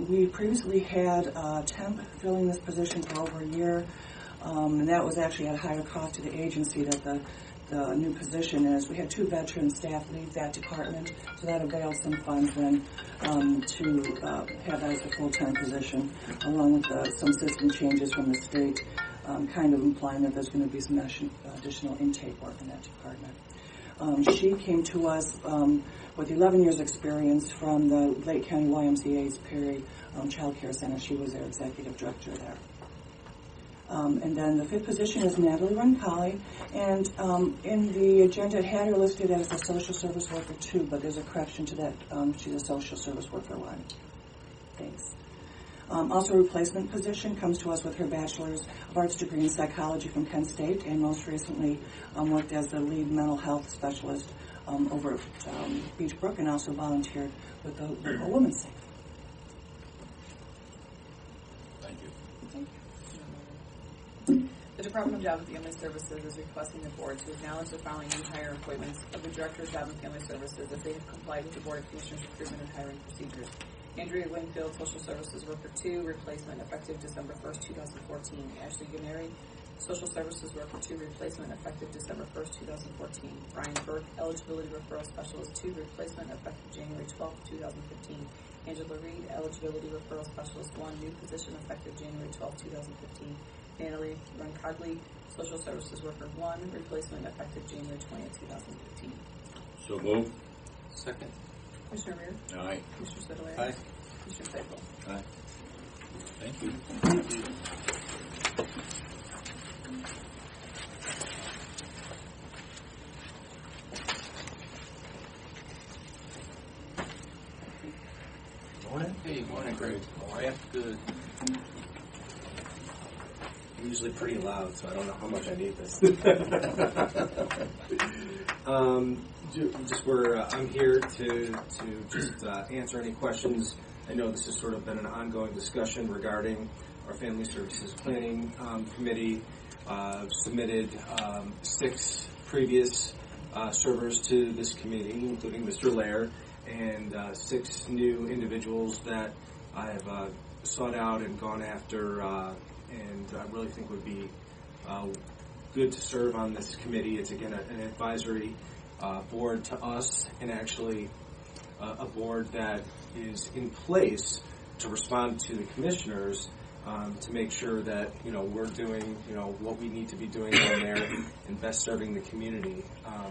We previously had a temp filling this position for over a year, and that was actually at a higher cost to the agency that the new position is. We had 2 veteran staff leave that department, so that availed some funds then to have that as a full-time position, along with some system changes from the state, kind of implying that there's going to be some additional intake work in that department. She came to us with 11 years experience from the Lake County YMCA's Perry Child Care Center. She was their executive director there. And then the 5th position is Natalie Roncalli, and in the agenda it had her listed as a social service worker 2, but there's a correction to that. She's a social service worker 1. Thanks. Also, a replacement position comes to us with her Bachelor's of Arts degree in psychology from Penn State, and most recently worked as the lead mental health specialist over at Beach Brook, and also volunteered with the local Women's Safe. The Department of Job and Family Services is requesting the Board to acknowledge the following new hire appointments of the Director of Job and Family Services as they have complied with the Board of Commissioners recruitment and hiring procedures. Andrea Wingfield, Social Services Worker 2, replacement effective December 1st, 2014. Ashley Guarneri, Social Services Worker 2, replacement effective December 1st, 2014. Brian Burke, Eligibility Referral Specialist 2, replacement effective January 12th, 2015. Angela Reed, Eligibility Referral Specialist 1, new position effective January 12, 2015. Natalie Roncagli, Social Services Worker 1, replacement effective January 20, 2015. So move. Second. Commissioner Rea? Aye. Commissioner Spudler? Aye. Commissioner Claypool? Aye. Thank you. Morning. Hey, morning, Greg. How are you? Good. I'm usually pretty loud, so I don't know how much I need this. I'm here to just answer any questions. I know this has sort of been an ongoing discussion regarding our Family Services Planning Committee. Submitted 6 previous servers to this committee, including Mr. Lair, and 6 new individuals that I've sought out and gone after, and I really think would be good to serve on this committee. It's, again, an advisory board to us, and actually a board that is in place to respond to the commissioners to make sure that, we're doing, what we need to be doing down there and best serving the community.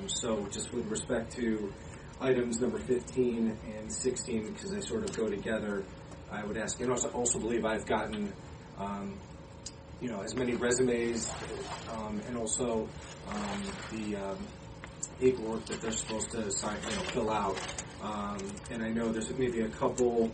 So just with respect to items number 15 and 16, because they sort of go together, I would ask, and also believe I've gotten, as many resumes and also the paperwork that they're supposed to sign, fill out. And I know there's maybe a couple,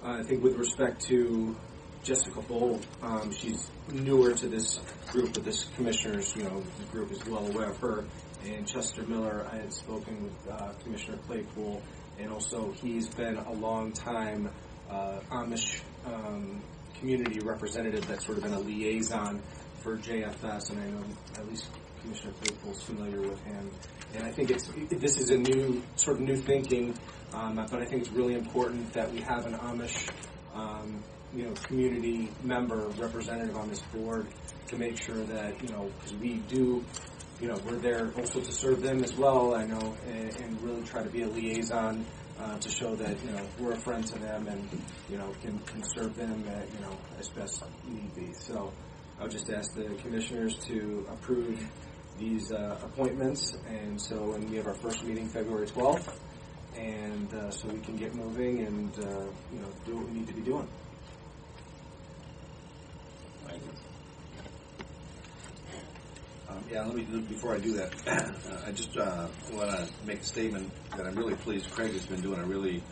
I think with respect to Jessica Bolt, she's newer to this group, but this commissioners, the group is well aware of her. And Chester Miller, I had spoken with Commissioner Claypool, and also he's been a long time Amish community representative that's sort of been a liaison for JFS, and I know at least Commissioner Claypool's familiar with him. And I think this is a new thinking, but I think it's really important that we have an Amish community member representative on this board to make sure that, because we do, we're there also to serve them as well, I know, and really try to be a liaison to show that, we're a friend to them and, can serve them, as best need be. So I would just ask the commissioners to approve these appointments, and we have our first meeting February 12th, and so we can get moving and, do what we need to be doing. Before I do that, I just want to make a statement that I'm really pleased Craig has been doing a really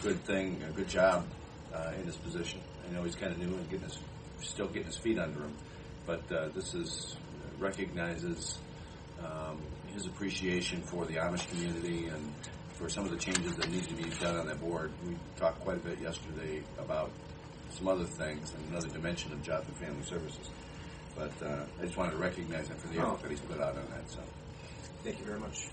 good thing, a good job in this position. I know he's kind of new and still getting his feet under him, but this recognizes his appreciation for the Amish community and for some of the changes that need to be done on that board. We talked quite a bit yesterday about some other things and another dimension of Job and Family Services. But I just wanted to recognize him for the effort that he's put out on that. So, thank you very much.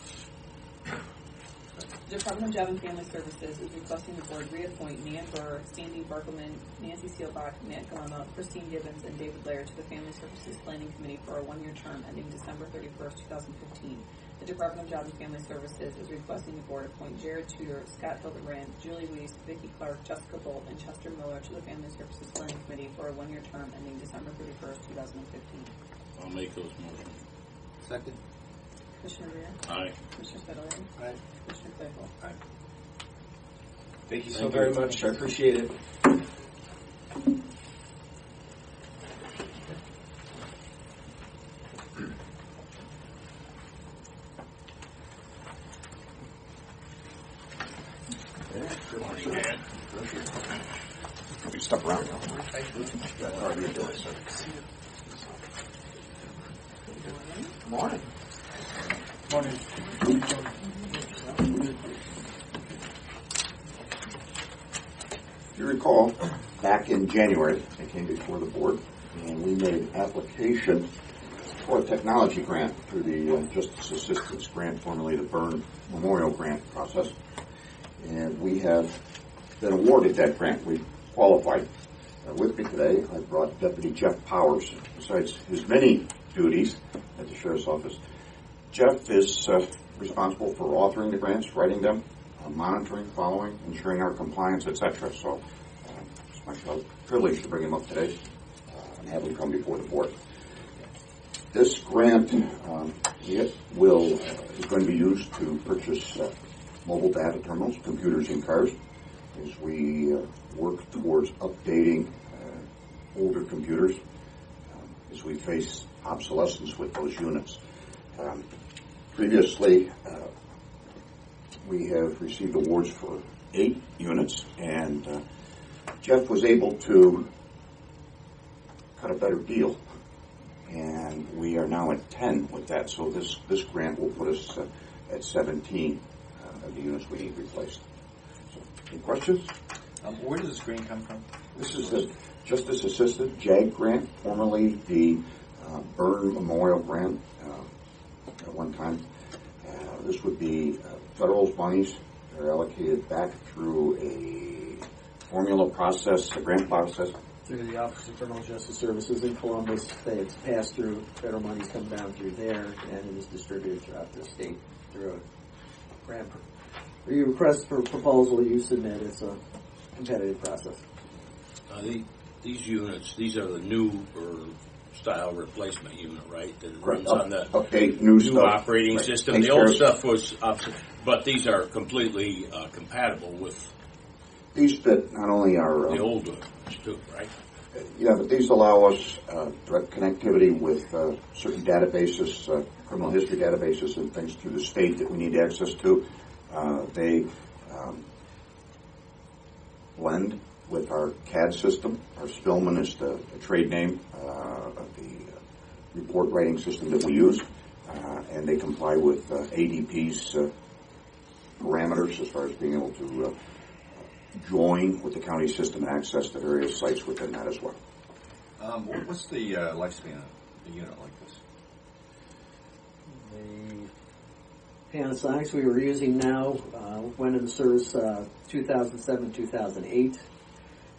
The Department of Job and Family Services is requesting the board reappoint Nan Burr, Sandy Barkelman, Nancy Seelbach, Matt Galema, Christine Gibbons, and David Lair to the Family Services Planning Committee for a 1-year term ending December 31st, 2015. The Department of Job and Family Services is requesting the board appoint Jared Tudor, Scott Hildebrand, Julie Weiss, Vicki Clark, Jessica Bolt, and Chester Miller to the Family Services Planning Committee for a 1-year term ending December 31st, 2015. I'll make those motions. Second. Commissioner Rea? Aye. Commissioner Spudler? Aye. Commissioner Claypool? Aye. Thank you so very much. I appreciate it. Good morning, Dan. We step around. How are you doing, sir? Good morning. Morning. If you recall, back in January, I came before the board, and we made an application for a technology grant through the Justice Assistance Grant, formerly the Byrne Memorial Grant process. And we have been awarded that grant. We qualified. With me today, I brought Deputy Jeff Powers. Besides his many duties at the Sheriff's Office, Jeff is responsible for authoring the grants, writing them, monitoring, following, ensuring our compliance, etc. So it's my privilege to bring him up today and have him come before the board. This grant is going to be used to purchase mobile data terminals, computers in cars, as we work towards updating older computers as we face obsolescence with those units. Previously, we have received awards for 8 units, and Jeff was able to cut a better deal, and we are now at 10 with that. So this grant will put us at 17 of the units we need replaced. So, any questions? Where does this grant come from? This is the Justice Assisted JAG grant, formerly the Byrne Memorial Grant at one time. This would be federal monies that are allocated back through a formula process, a grant process. Through the Office of Criminal Justice Services in Columbus, it's passed through, federal money's come down through there, and it is distributed throughout the state through a grant. You request for proposal, you submit. It's a competitive process. These units, these are the new style replacement unit, right? That runs Right. on the New operating right. system. Takes The old care of- stuff was obsolete, but these are completely compatible with These fit not only our the old ones too, right? yeah, but these allow us direct connectivity with certain databases, criminal history databases and things through the state that we need access to. They blend with our CAD system. Our Spillman is the trade name of the report writing system that we use, and they comply with ADP's parameters as far as being able to join with the county system and access the various sites within that as well. What's the lifespan of a unit like this? The Panasonics we were using now went into service 2007-2008.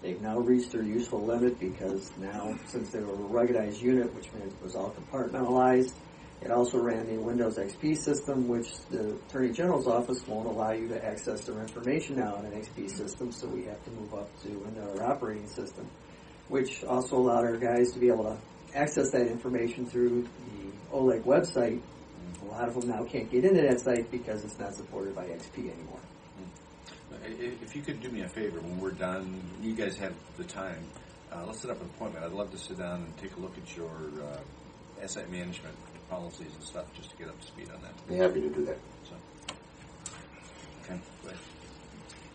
They've now reached their useful limit because now, since they were a ruggedized unit, which means it was all compartmentalized, it also ran the Windows XP system, which the Attorney General's office won't allow you to access their information now in an XP system, so we have to move up to another operating system, which also allowed our guys to be able to access that information through the OLEG website. A lot of them now can't get into that site because it's not supported by XP anymore. If you could do me a favor, when we're done, you guys have the time, let's set up an appointment. I'd love to sit down and take a look at your asset management policies and stuff just to get up to speed on that. Be happy to do that. So, okay, go ahead.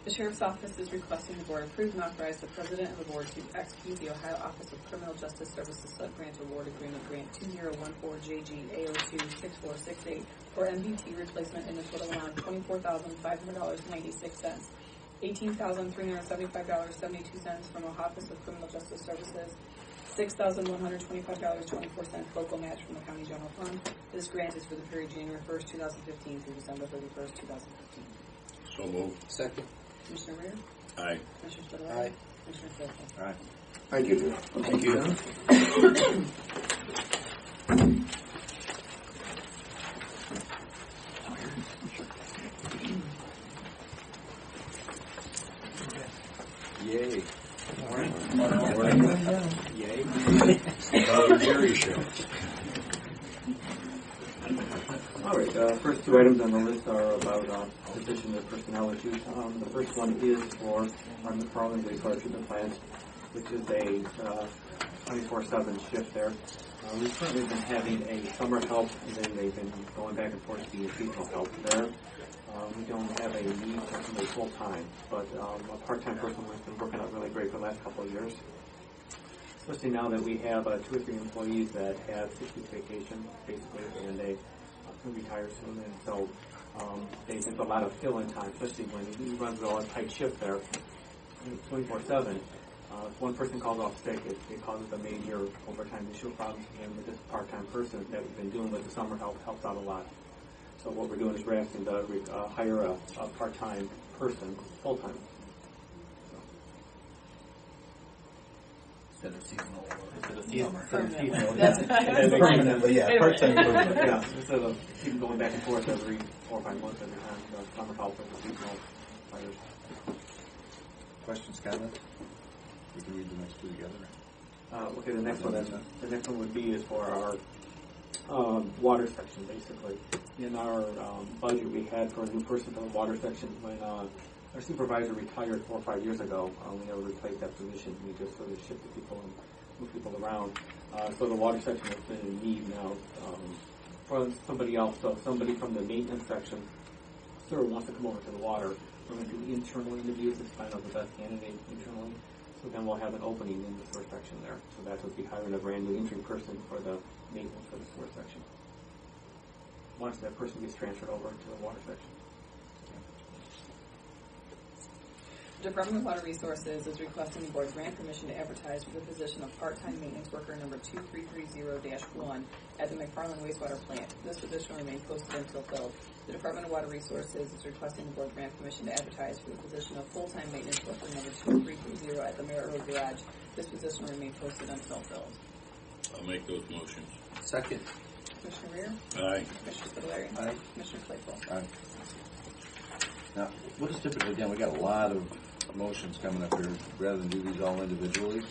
The Sheriff's Office is requesting the Board approve and authorize the President of the Board to execute the Ohio Office of Criminal Justice Services Sub-Grant Award Agreement Grant 2014JG A026468 for MVT replacement in the total amount of $24,500.96, $18,375.72 from Ohio Office of Criminal Justice Services, $6,125.24 local match from the County General Fund. This grant is for the period January 1st, 2015 through December 31st, 2015. So moved. Second. Commissioner Rea? Aye. Commissioner Spudler? Aye. Commissioner Claypool? All right. Thank you. Thank you. Yay. Morning. Yay. Robert Jerry Show. All right, first two items on the list are about position of personnel issues. The first one is for our McFarland wastewater treatment plant, which is a 24/7 shift there. We've currently been having a summer help, and then they've been going back and forth to the seasonal help there. We don't have a need for somebody full-time, but a part-time person has been working out really great for the last couple of years. Especially now that we have 2 or 3 employees that have 6 weeks vacation, basically, and they retire soon, and so there's a lot of fill-in time, especially when he runs all a tight shift there, 24/7. If one person calls off sick, it causes a major overtime issue problem, and with this part-time person that we've been doing with the summer help helps out a lot. So what we're doing is we're asking to hire a part-time person full-time. Instead of seasonal. Permanently, yeah, part-time permanent. Yeah, instead of keep going back and forth every 4 or 5 months every time, summer help with the seasonal required. Questions, comments? We can read the next two together. Okay, the next one would be is for our water section, basically. In our budget, we had for a new person for the water section when our supervisor retired 4 or 5 years ago. We never replaced that position. We just sort of shifted people and moved people around. So the water section has been in need now for somebody else. So somebody from the maintenance section sort of wants to come over to the water. We're going to do internal interviews to find out the best candidate internally. So then we'll have an opening in the sewer section there. So that would be hiring a brand new entry person for the maintenance for the sewer section. Once that person gets transferred over to the water section. The Department of Water Resources is requesting the board grant permission to advertise for the position of part-time maintenance worker number 2330-1 at the McFarland wastewater plant. This position will remain posted until filled. The Department of Water Resources is requesting the board grant permission to advertise for the position of full-time maintenance worker number 2330 at the Merritt Road Garage. This position will remain posted until filled. I'll make those motions. Second. Commissioner Rea? Aye. Commissioner Spudler? Aye. Commissioner Claypool? Aye. Now, what is typically, again, we got a lot of motions coming up here. Rather than do these all individually,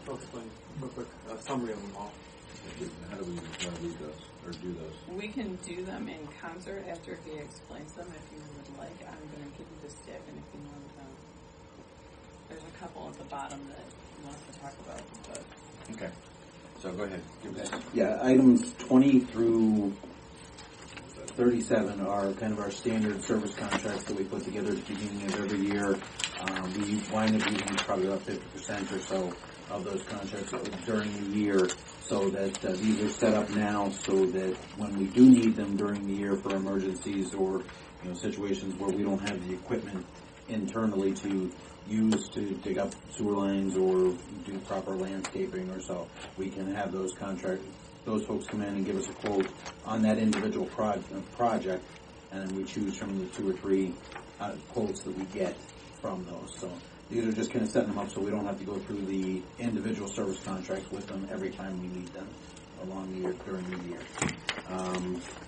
Real quick summary of them all. how do we want to read those or do those? We can do them in concert after he explains them if you would like. I'm going to give you the stick, and if you want there's a couple at the bottom that he wants to talk about. But Okay. So go ahead. Give us. Yeah, items 20 through 37 are kind of our standard service contracts that we put together at the beginning of every year. We wind up using probably about 50% or so of those contracts during the year, so that these are set up now so that when we do need them during the year for emergencies or situations where we don't have the equipment internally to use to dig up sewer lines or do proper landscaping or so, we can have those folks come in and give us a quote on that individual project, and then we choose from the 2 or 3 quotes that we get from those. So these are just kind of setting them up so we don't have to go through the individual service contracts with them every time we need them along the year, during the year.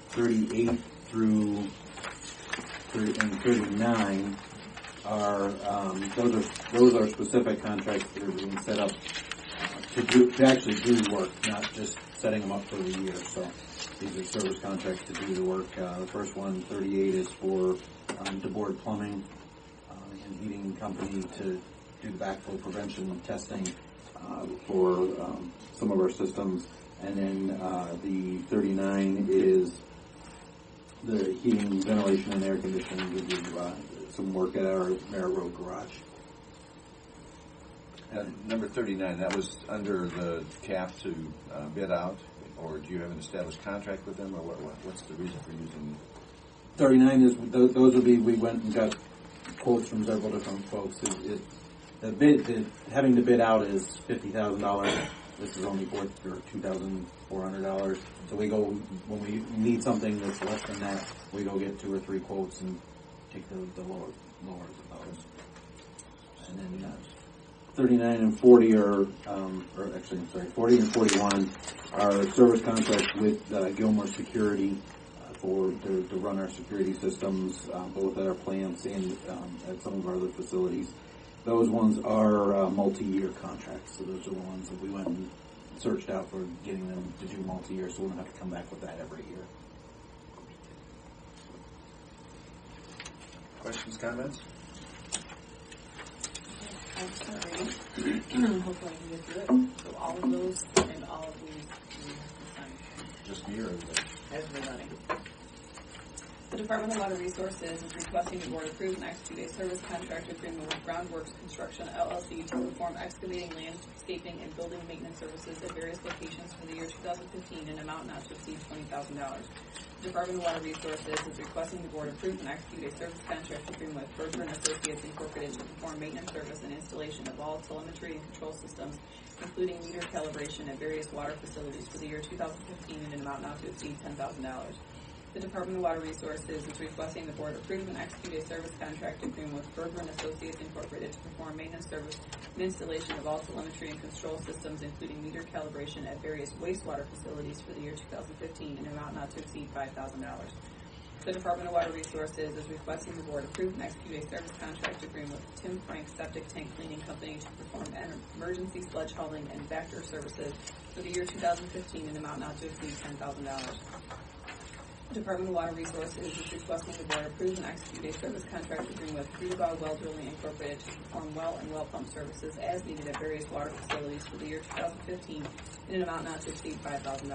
38 through 39 are those are specific contracts that are being set up to actually do work, not just setting them up for the year. So these are service contracts to do the work. The first one, 38, is for DeBoard Plumbing and Heating Company to do the backflow prevention testing for some of our systems. And then the 39 is the heating, ventilation, and air conditioning to do some work at our Merritt Road Garage. Number 39, that was under the cap to bid out, or do you have an established contract with them, or what's the reason for using? 39 is those would be, we went and got quotes from several different folks. Having to bid out is $50,000. This is only for $2,400. So we go, when we need something that's less than that, we go get 2 or 3 quotes and take the lower of those. And then 39 and 40 are, 40 and 41 are service contracts with Gilmore Security to run our security systems, both at our plants and at some of our other facilities. Those ones are multi-year contracts, so those are the ones that we went and searched out for getting them to do multi-year, so we don't have to come back with that every year. Questions, comments? I'm sorry. Hopefully I can get through it. So all of those and all of these we have to sign. Just me or everybody? Everybody. The Department of Water Resources is requesting the board approve and execute a service contract agreement with Groundworks Construction LLC to perform excavating, landscaping, and building maintenance services at various locations for the year 2015 in an amount not to exceed $20,000. The Department of Water Resources is requesting the board approve and execute a service contract agreement with Berger & Associates Incorporated to perform maintenance service and installation of all telemetry and control systems, including meter calibration at various water facilities for the year 2015 in an amount not to exceed $10,000. The Department of Water Resources is requesting the board approve and execute a service contract agreement with Berger & Associates Incorporated to perform maintenance service and installation of all telemetry and control systems, including meter calibration at various wastewater facilities for the year 2015 in an amount not to exceed $5,000. The Department of Water Resources is requesting the board approve and execute a service contract agreement with Tim Frank Septic Tank Cleaning Company to perform emergency sludge hauling and vector services for the year 2015 in amount not to exceed $10,000. The Department of Water Resources is requesting the board approve and execute a service contract agreement with Geauga Well Drilling Incorporated to perform well and well pump services as needed at various water facilities for the year 2015 in an amount not to exceed $5,000.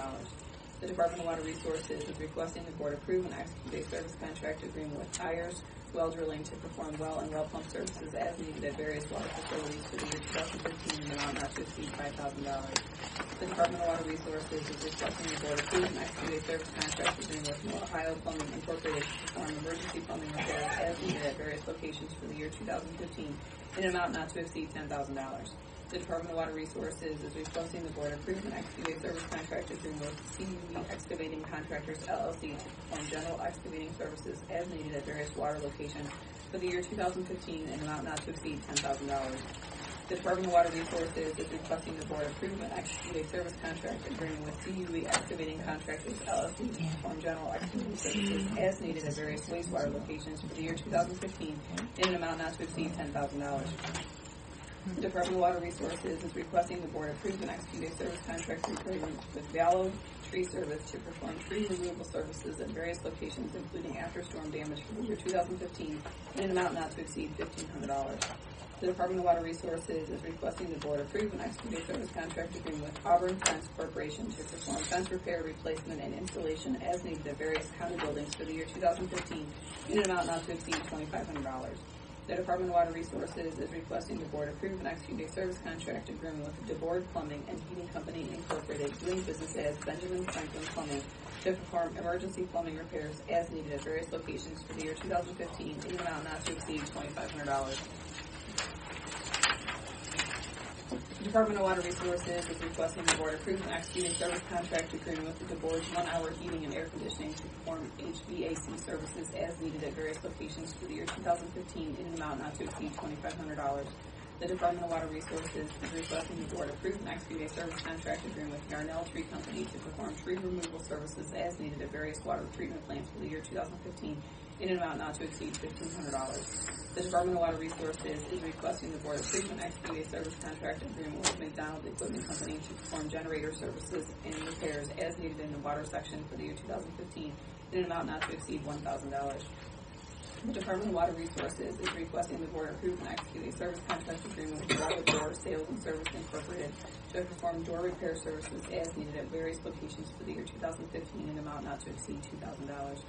The Department of Water Resources is requesting the board approve and execute a service contract agreement with Ayers Well Drilling to perform well and well pump services as needed at various water facilities for the year 2015 in an amount not to exceed $5,000. The Department of Water Resources is requesting the board approve and execute a service contract agreement with Ohio Plumbing Incorporated to perform emergency plumbing repairs as needed at various locations for the year 2015 in an amount not to exceed $10,000. The Department of Water Resources is requesting the board approve and execute a service contract agreement with CUV Excavating Contractors, LLC to perform general excavating services as needed at various water locations for the year 2015 in an amount not to exceed $10,000. The Department of Water Resources is requesting the board approve and execute a service contract agreement with CUV Excavating Contractors, LLC to perform general excavating services as needed at various wastewater locations for the year 2015 in an amount not to exceed $10,000. The Department of Water Resources is requesting the board approve and execute a service contract agreement with Vallow Tree Service to perform tree removal services at various locations, including after storm damage for the year 2015, in an amount not to exceed $1,500. The Department of Water Resources is requesting the board approve and execute a service contract agreement with Auburn Fence Corporation to perform fence repair, replacement, and installation as needed at various county buildings for the year 2015, in an amount not to exceed $2,500. The Department of Water Resources is requesting the board approve and execute a service contract agreement with DeBoard Plumbing and Heating Company Incorporated, doing business as Benjamin Franklin Plumbing, to perform emergency plumbing repairs as needed at various locations for the year 2015 in an amount not to exceed $2,500. The Department of Water Resources is requesting the board approve and execute a service contract agreement with the DeBoard's 1-hour heating and air conditioning to perform HVAC services as needed at various locations for the year 2015 in an amount not to exceed $2,500. The Department of Water Resources is requesting the board approve and execute a service contract agreement with Yarnell Tree Company to perform tree removal services as needed at various water treatment plants for the year 2015 in an amount not to exceed $1,500. The Department of Water Resources is requesting the board approve and execute a service contract agreement with McDonald Equipment Company to perform generator services and repairs as needed in the water section for the year 2015 in an amount not to exceed $1,000. The Department of Water Resources is requesting the board approve and execute a service contract agreement with Water Door Sales and Service Incorporated to perform door repair services as needed at various locations for the year 2015 in an amount not to exceed $2,000.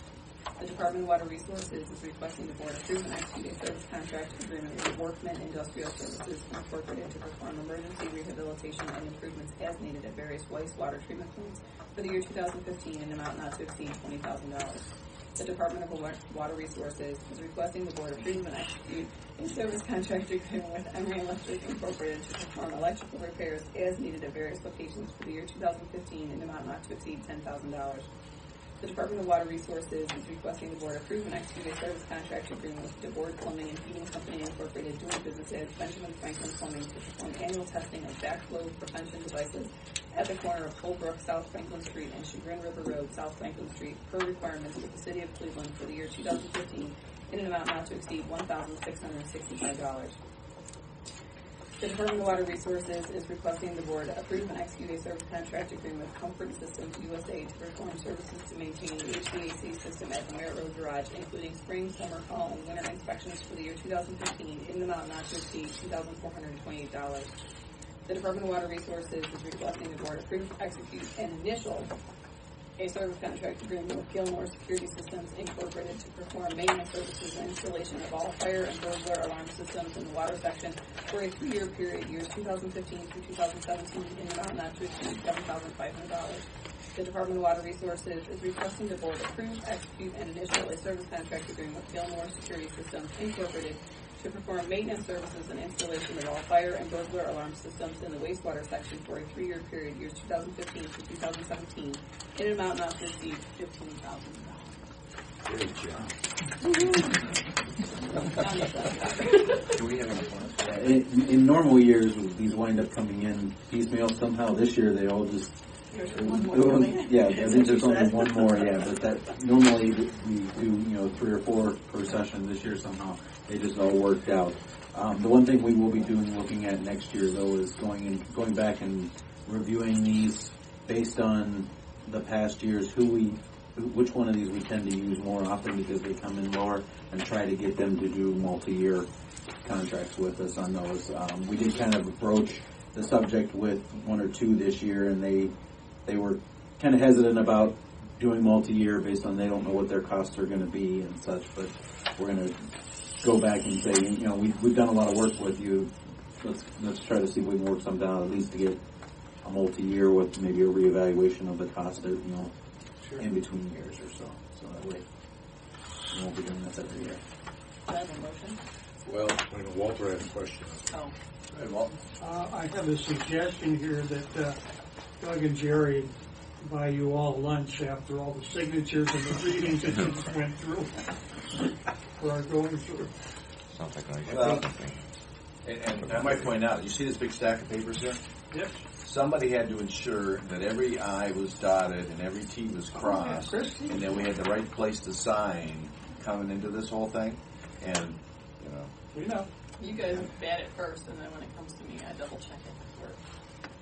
The Department of Water Resources is requesting the board approve and execute a service contract agreement with Workman Industrial Services Incorporated to perform emergency rehabilitation and improvements as needed at various wastewater treatment plants for the year 2015 in an amount not to exceed $20,000. The Department of Water Resources is requesting the board approve and execute a service contract agreement with Emory Electric Incorporated to perform electrical repairs as needed at various locations for the year 2015 in an amount not to exceed $10,000. The Department of Water Resources is requesting the board approve and execute a service contract agreement with DeBoard Plumbing and Heating Company Incorporated, doing business as Benjamin Franklin Plumbing, to perform annual testing of backflow prevention devices at the corner of Holbrook, South Franklin Street, and Chagrin River Road, South Franklin Street, per requirements of the City of Cleveland for the year 2015 in an amount not to exceed $1,665. The Department of Water Resources is requesting the board approve and execute a service contract agreement with Comfort Systems USA to perform services to maintain the HVAC system at the Merritt Road Garage, including spring, summer, fall, and winter inspections for the year 2015 in an amount not to exceed $2,428. The Department of Water Resources is requesting the board approve, execute, and initial a service contract agreement with Gilmore Security Systems Incorporated to perform maintenance services and installation of all fire and burglar alarm systems in the water section for a 3-year period, years 2015 through 2017, in an amount not to exceed $7,500. The Department of Water Resources is requesting the board approve, execute, and initial a service contract agreement with Gilmore Security Systems Incorporated to perform maintenance services and installation of all fire and burglar alarm systems in the wastewater section for a 3-year period, years 2015 through 2017, in an amount not to exceed $15,000. Great job. Do we have any plans? In normal years, these wind up coming in piecemeal. Somehow this year they all just One more, really? Yeah, I think there's only one more, yeah, but that, normally we do, 3 or 4 per session. This year somehow they just all worked out. The one thing we will be looking at next year though, is going back and reviewing these based on the past years, which one of these we tend to use more often because they come in lower, and try to get them to do multi-year contracts with us on those. We did kind of broach the subject with 1 or 2 this year, and they were kind of hesitant about doing multi-year based on they don't know what their costs are going to be and such, but we're going to go back and say, we've done a lot of work with you. Let's try to see if we can work something out, at least to get a multi-year with maybe a reevaluation of the cost of, in between years or so. So that way we won't be doing this every year. Do I have a motion? Well, Walter had a question. Oh. Hey, Walter. I have a suggestion here that Doug and Jerry buy you all lunch after all the signatures and the readings that you just went through or are going through. Sounds like a well, and I might point out, you see this big stack of papers here? Yep. Somebody had to ensure that every I was dotted and every T was crossed, and then we had the right place to sign coming into this whole thing. And, we know. You guys bat it first, and then when it comes to me, I double check it before.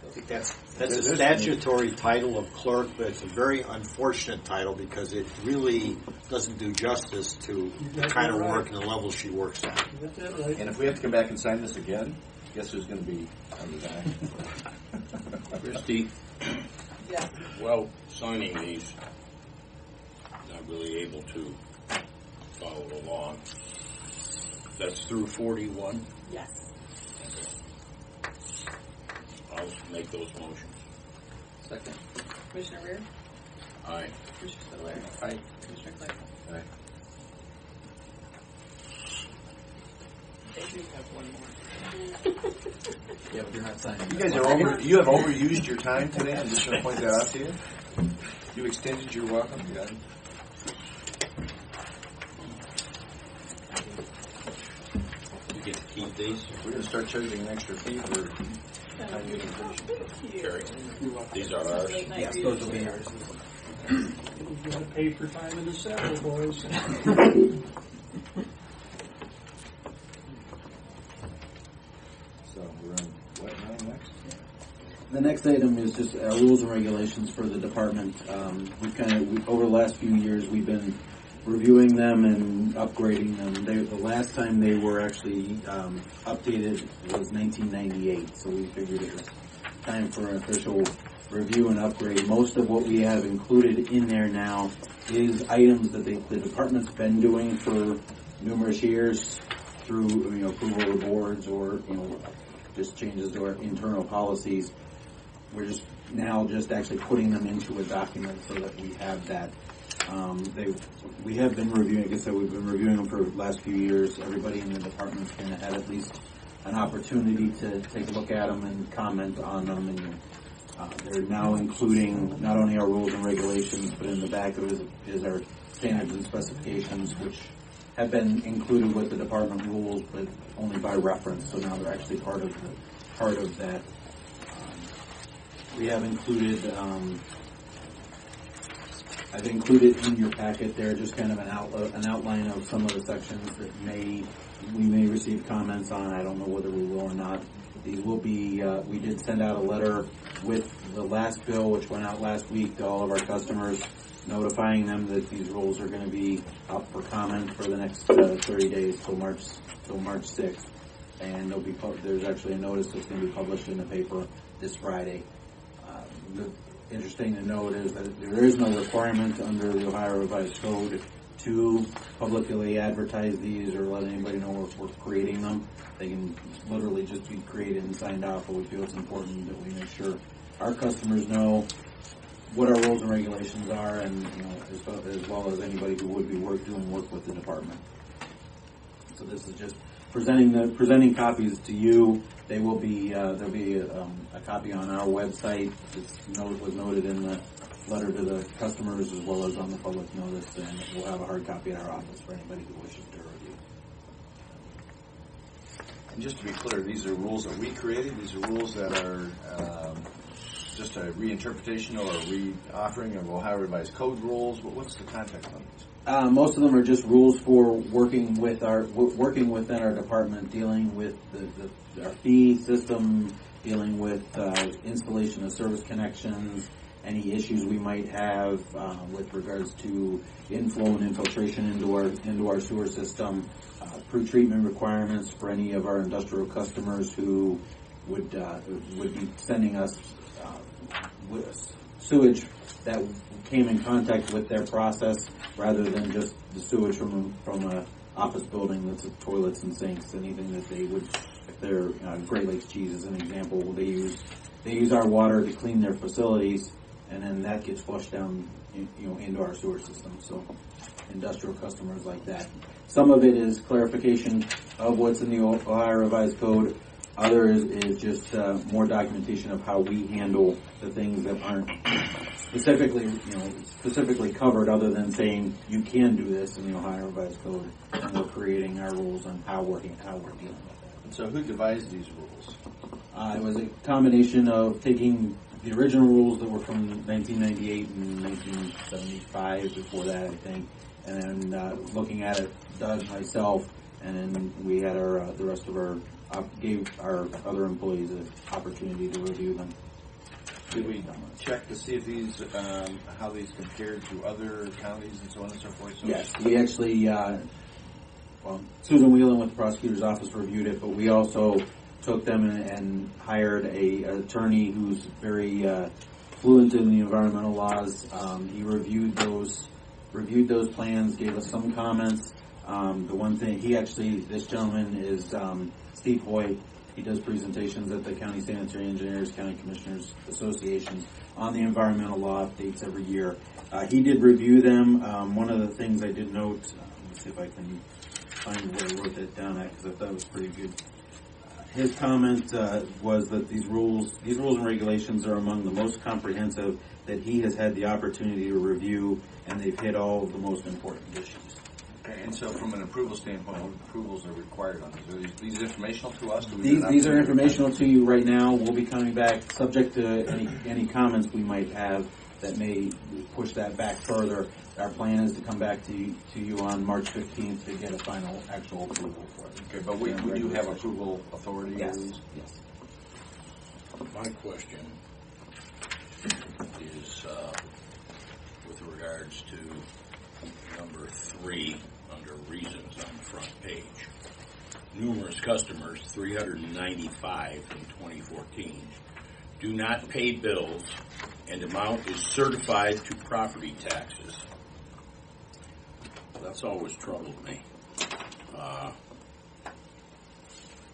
I think that's a statutory title of clerk, but it's a very unfortunate title because it really doesn't do justice to the kind of work and the level she works at. And if we have to come back and sign this again, guess who's going to be on the guy? Christie. Yes. Well, signing these, not really able to follow along. That's through 41? Yes. Okay. I'll make those motions. Second. Commissioner Rear? Aye. Commissioner Spudler? Aye. Commissioner Claypool? Aye. They do have one more. Yeah, but you're not signing. You guys you have overused your time today. I'm just going to point that out to you. You extended your welcome. You got it. You get to keep these? We're going to start charging an extra fee for Carrie. These are ours. Yes, those will be yours. You've got to pay for time in the saddle, boys. So we're on what now next? The next item is just rules and regulations for the department. Over the last few years, we've been reviewing them and upgrading them. The last time they were actually updated was 1998, so we figured it was time for an official review and upgrade. Most of what we have included in there now is items that the department's been doing for numerous years through approval of boards or just changes to our internal policies. We're just actually putting them into a document so that we have that. We have been reviewing, like I said, we've been reviewing them for the last few years. Everybody in the department's kind of had at least an opportunity to take a look at them and comment on them. And they're now including not only our rules and regulations, but in the back of it is our standards and specifications, which have been included with the department rules, but only by reference. So now they're actually part of that. We have included. I've included in your packet there just kind of an outline of some of the sections that we may receive comments on. I don't know whether we will or not. These will be. We did send out a letter with the last bill, which went out last week to all of our customers, notifying them that these rules are going to be up for comment for the next 30 days till March 6th, and there's actually a notice that's going to be published in the paper this Friday. Interesting to note is that there is no requirement under the Ohio Revised Code to publicly advertise these or let anybody know we're creating them. They can literally just be created and signed off, but we feel it's important that we make sure our customers know what our rules and regulations are, and as well as anybody who would be doing work with the department. So this is just presenting copies to you. They will be there'll be a copy on our website. It was noted in the letter to the customers as well as on the public notice, and we'll have a hard copy in our office for anybody who wishes to review. And just to be clear, these are rules that we created. These are rules that are just just a reinterpretation or a re-offering of Ohio Revised Code rules? What's the context on these? Most of them are just rules for working within our department, dealing with our fee system, dealing with installation of service connections, any issues we might have with regards to inflow and infiltration into our sewer system, pre-treatment requirements for any of our industrial customers who would be sending us sewage that came in contact with their process, rather than just the sewage from a office building that's toilets and sinks. Anything that they would, if they're Great Lakes Cheese as an example, they use our water to clean their facilities, and then that gets flushed down into our sewer system. So industrial customers like that. Some of it is clarification of what's in the Ohio Revised Code. Other is just more documentation of how we handle the things that aren't specifically covered, other than saying you can do this in the Ohio Revised Code, and we're creating our rules on how we're dealing with that. And so, who devised these rules? It was a combination of taking the original rules that were from 1998 and 1975, before that, I think, and then looking at it, Doug, myself, and then we had the rest of our gave our other employees an opportunity to review them. Did we check to see if these, how these compared to other counties and so on and so forth? So yes, we actually, Susan Whelan with the prosecutor's office reviewed it, but we also took them and hired an attorney who's very fluent in the environmental laws. He reviewed those plans, gave us some comments. The one thing, this gentleman is Steve Hoy. He does presentations at the County Sanitary Engineers, County Commissioners Associations on the environmental law updates every year. He did review them. One of the things I did note, let's see if I can find where I wrote that down at, because I thought it was pretty good. His comment was that these rules and regulations are among the most comprehensive that he has had the opportunity to review, and they've hit all of the most important issues. Okay, and so from an approval standpoint, what approvals are required on these? Are these informational to us? These are informational to you right now. We'll be coming back, subject to any comments we might have that may push that back further. Our plan is to come back to you on March 15th to get a final actual approval for it. Okay, but we do have approval authority? Yes. Yes. My question is with regards to number 3 under reasons on the front page. Numerous customers, 395 in 2014, do not pay bills, and amount is certified to property taxes. That's always troubled me.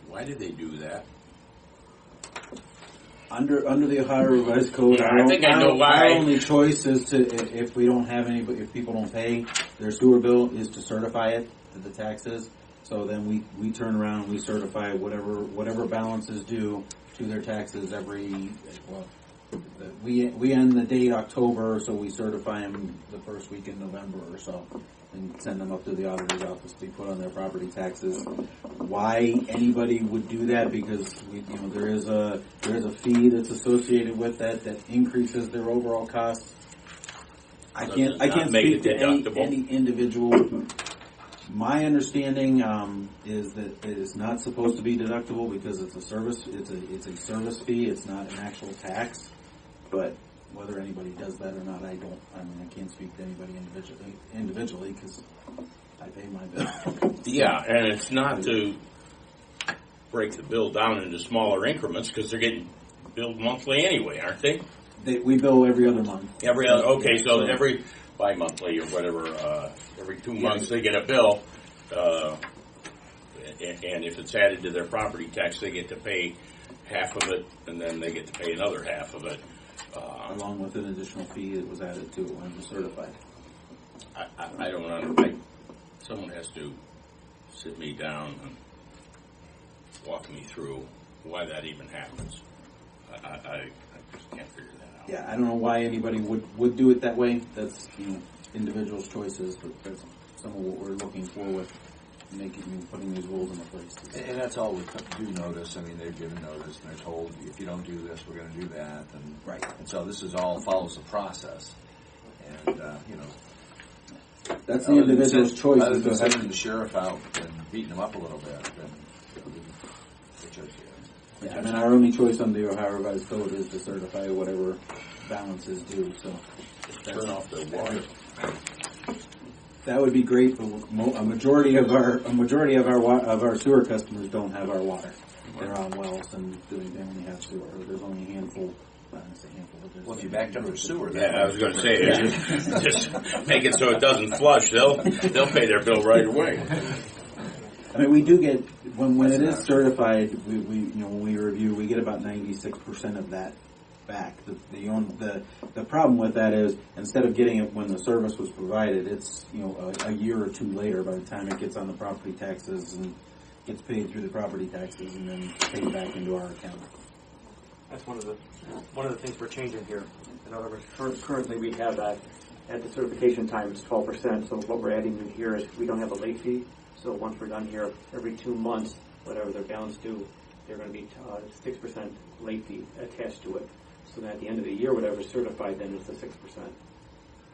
Why did they do that? Under the Ohio Revised Code, I think I know why. Our only choice is to, if we don't have if people don't pay their sewer bill, is to certify it to the taxes. So then we turn around and we certify whatever balance is due to their taxes we end the date October, so we certify them the first week in November or so, and send them up to the auditor's office to be put on their property taxes. Why anybody would do that? Because there is a fee that's associated with that increases their overall costs. I can't speak to any individual. My understanding is that it is not supposed to be deductible because it's a service. It's a service fee. It's not an actual tax. But whether anybody does that or not, I can't speak to anybody individually because I pay my bill. Yeah, and it's not to break the bill down into smaller increments because they're getting billed monthly anyway, aren't they? We bill every other month. Okay, so every bi-monthly or whatever, every 2 months they get a bill, and if it's added to their property tax, they get to pay half of it, and then they get to pay another half of it. Along with an additional fee that was added to it when it was certified. I don't know. Someone has to sit me down and walk me through why that even happens. I just can't figure that out. Yeah, I don't know why anybody would do it that way. That's individuals' choices, but that's some of what we're looking for with putting these rules into place. And that's all we do notice. I mean, they're given notice and they're told, if you don't do this, we're going to do that. And, right. And so this is all follows the process. And, that's the individual's choice. Other than sending the sheriff out and beating him up a little bit, then yeah, I mean, our only choice under the Ohio Revised Code is to certify whatever balance is due. So turn off their water. That would be great, but a majority of our sewer customers don't have our water. They're on wells and they only have sewer. There's only a handful. Well, if you backed under sewer, yeah, I was going to say, just make it so it doesn't flush. They'll pay their bill right away. I mean, we do get when it is certified. We when we review, we get about 96% of that back. The problem with that is instead of getting it when the service was provided, it's a year or two later by the time it gets on the property taxes and gets paid through the property taxes and then paid back into our account. That's one of the things we're changing here. In other words, currently we have at the certification time it's 12%. So what we're adding in here is we don't have a late fee. So once we're done here, every 2 months, whatever their balance due, they're going to be 6% late fee attached to it. So that at the end of the year, whatever's certified, then it's the 6%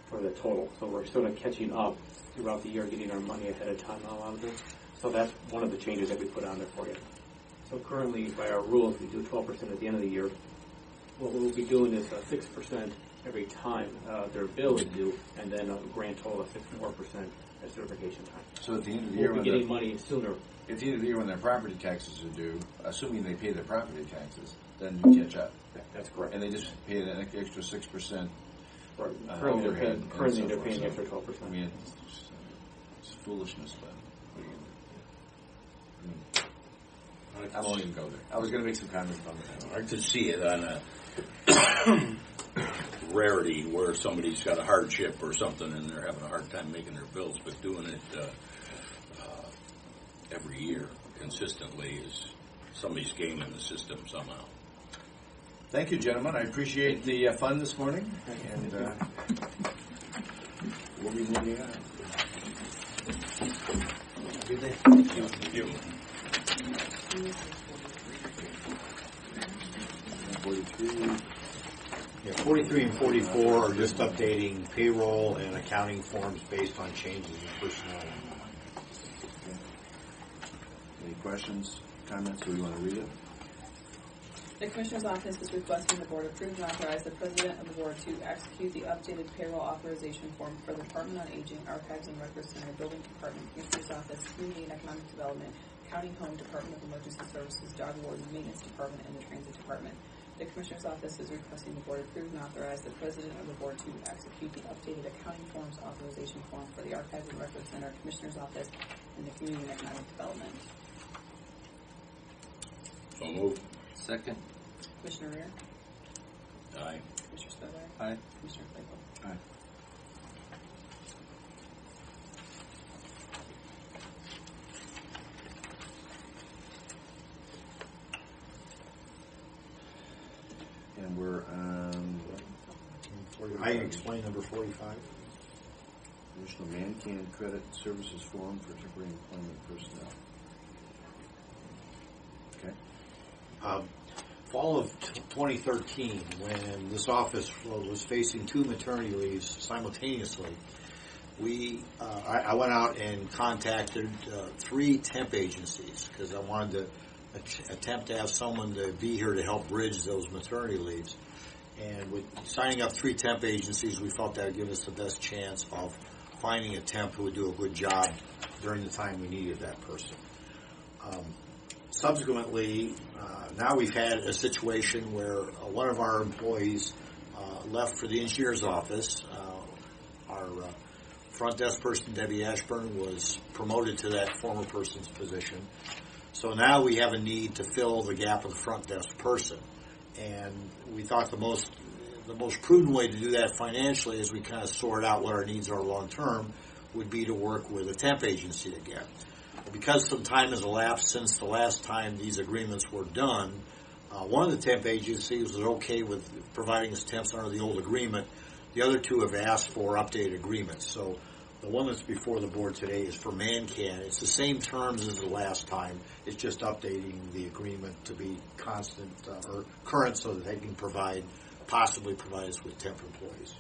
for the total. So we're sort of catching up throughout the year, getting our money ahead of time on a lot of this. So that's one of the changes that we put on there for you. So currently, by our rules, we do 12% at the end of the year. What we'll be doing is 6% every time their bill is due, and then a grand total of 64% at certification time. So at the end of the year, we'll be getting money sooner. At the end of the year, when their property taxes are due, assuming they pay their property taxes, then you catch up. That's correct. And they just pay an extra 6%. Currently, they're paying extra 12%. I mean, it's foolishness, but what are you going to do? I won't even go there. I was going to make some comments on that. I could see it on a rarity where somebody's got a hardship or something and they're having a hard time making their bills, but doing it every year consistently is somebody's game in the system somehow. Thank you, gentlemen. I appreciate the fun this morning, and we'll be moving on. Good day. Thank you. 43 and 44 are just updating payroll and accounting forms based on changes in personnel. Any questions, comments, or you want to read it? The Commissioner's Office is requesting the Board approve and authorize the President of the Board to execute the updated payroll authorization form for the Department on Aging, Archives and Records Center, Building Department, Commissioner's Office, Community and Economic Development, County Home, Department of Emergency Services, Dog Warden, Maintenance Department, and the Transit Department. The Commissioner's Office is requesting the Board approve and authorize the President of the Board to execute the updated accounting forms authorization form for the Archives and Records Center, Commissioner's Office, and the Community and Economic Development. So moved. Second. Commissioner Rea? Aye. Commissioner Spudler? Aye. Commissioner Claypool? Aye. And we're on... I can explain number 45. Additional man-can credit services form for temporary employment personnel. Okay. Fall of 2013, when this office was facing 2 maternity leaves simultaneously, I went out and contacted 3 temp agencies because I wanted to attempt to have someone to be here to help bridge those maternity leaves. And with signing up 3 temp agencies, we felt that would give us the best chance of finding a temp who would do a good job during the time we needed that person. Subsequently, now we've had a situation where one of our employees left for the engineer's office. Our front desk person, Debbie Ashburn, was promoted to that former person's position. So now we have a need to fill the gap of the front desk person. And we thought the most prudent way to do that financially, as we kind of sort out what our needs are long term, would be to work with a temp agency again. Because some time has elapsed since the last time these agreements were done, one of the temp agencies was okay with providing us temps under the old agreement. The other 2 have asked for updated agreements. So The one that's before the board today is for Mancan. It's the same terms as the last time. It's just updating the agreement to be constant or current so that they can possibly provide us with temp employees.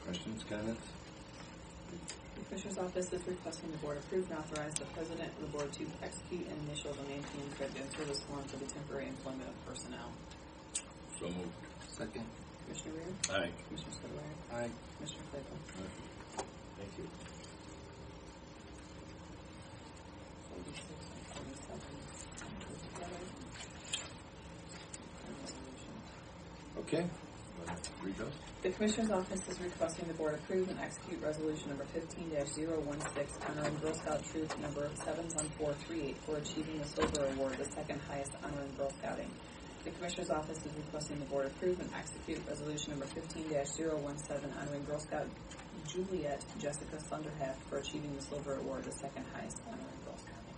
Questions, comments? The Commissioner's Office is requesting the Board approve and authorize the President and the Board to execute and initial the Mancan credit and service form for the temporary employment of personnel. So moved. Second. Commissioner Rea? Aye. Commissioner Spudler? Aye. Commissioner Claypool? Thank you. 46 and 47 together. Okay. Read those. The Commissioner's Office is requesting the Board approve and execute Resolution Number 15-016 honoring Girl Scout Troop Number 71438 for achieving the Silver Award, the second highest honor in Girl Scouting. The Commissioner's Office is requesting the Board approve and execute Resolution Number 15-017 honoring Girl Scout Juliet Jessica Sunderhaft for achieving the Silver Award, the second highest honor in Girl Scouting.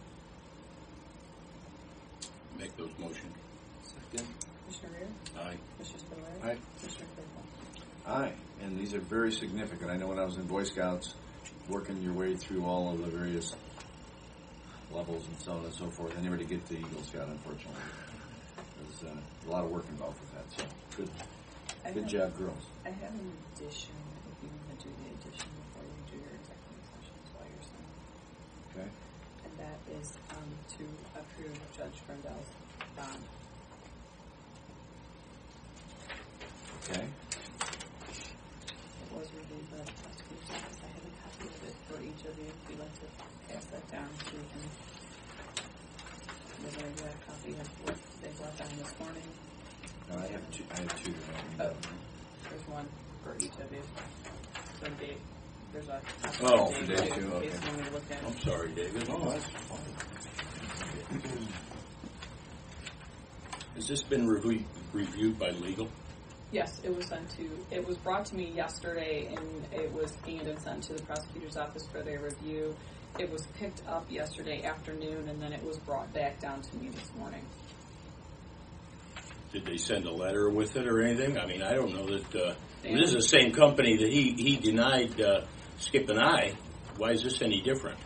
Make those motions. Second. Commissioner Rea? Aye. Commissioner Spudler? Aye. Commissioner Claypool? Aye, and these are very significant. I know when I was in Boy Scouts, working your way through all of the various levels and so on and so forth, I never did get to Eagle Scout, unfortunately. There's a lot of work involved with that, so good job, girls. I have an addition, if you want to do the addition before you do your executive sessions while you're signing. Okay. And that is to approve Judge Grendel's bond. Okay. It was reviewed by the prosecutor's office. I have a copy of it for each of you. If you'd like to pass that down so you can get an exact copy of what they brought down this morning. No, I have two. Oh, there's one for each of you. So there's a copy Oh, for Dave too, too, in okay. case you want me to look at it. I'm sorry, David. Oh, that's fine. Has this been reviewed by legal? Yes, it was brought to me yesterday, and it was scanned and sent to the prosecutor's office for their review. It was picked up yesterday afternoon, and then it was brought back down to me this morning. Did they send a letter with it or anything? I mean, I don't know that. This is the same company that he denied Skip and I. Why is this any different?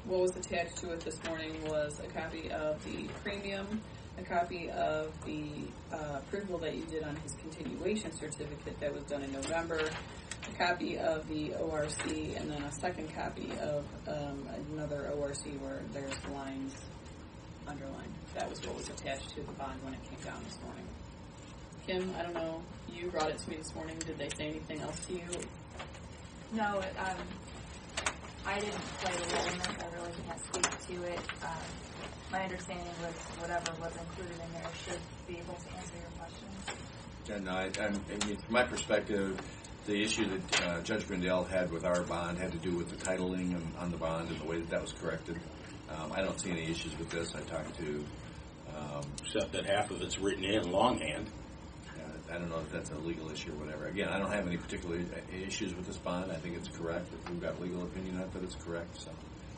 What was attached to it this morning was a copy of the premium, a copy of the approval that you did on his continuation certificate that was done in November, a copy of the ORC, and then a second copy of another ORC where there's lines underlined. That was what was attached to the bond when it came down this morning. Kim, I don't know, you brought it to me this morning. Did they say anything else to you? No, I didn't play a role in this. I really can't speak to it. My understanding was whatever was included in there should be able to answer your questions. And I mean, from my perspective, the issue that Judge Grindale had with our bond had to do with the titling on the bond and the way that was corrected. I don't see any issues with this. I talked to... except that half of it's written in longhand. I don't know if that's a legal issue or whatever. Again, I don't have any particular issues with this bond. I think it's correct. If we've got legal opinion on it, that it's correct. So,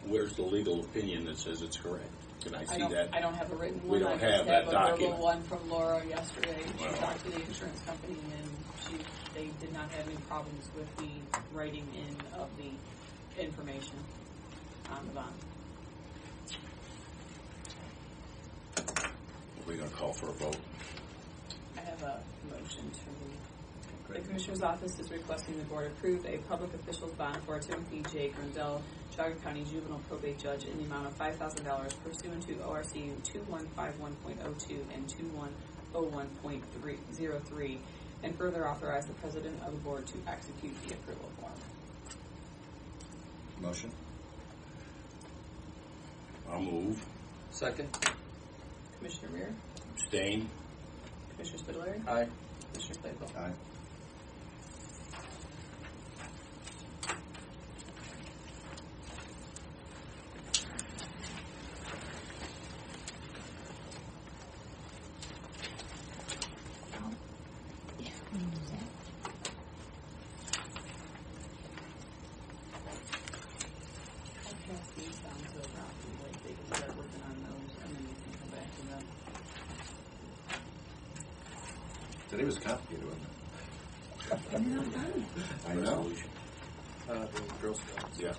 where's the legal opinion that says it's correct? Can I see that? I don't have a written one. We don't I just have that a document. verbal one from Laura yesterday. She Wow. talked to the insurance company, and they did not have any problems with the writing in of the information on the bond. We're going to call for a vote. I have a motion to... The Commissioner's Office is requesting the Board approve a public official's bond for Timothy J. Grindel, Geauga County Juvenile Probate Judge, in the amount of $5,000 pursuant to ORC 2151.02 and 2101.03, and further authorize the President of the Board to execute the approval form. motion. I'll move. Second. Commissioner Rea? Abstain. Commissioner Spudler? Aye. Commissioner Claypool? Aye. Today was complicated, wasn't it? I know. The Girl Scouts. Yeah.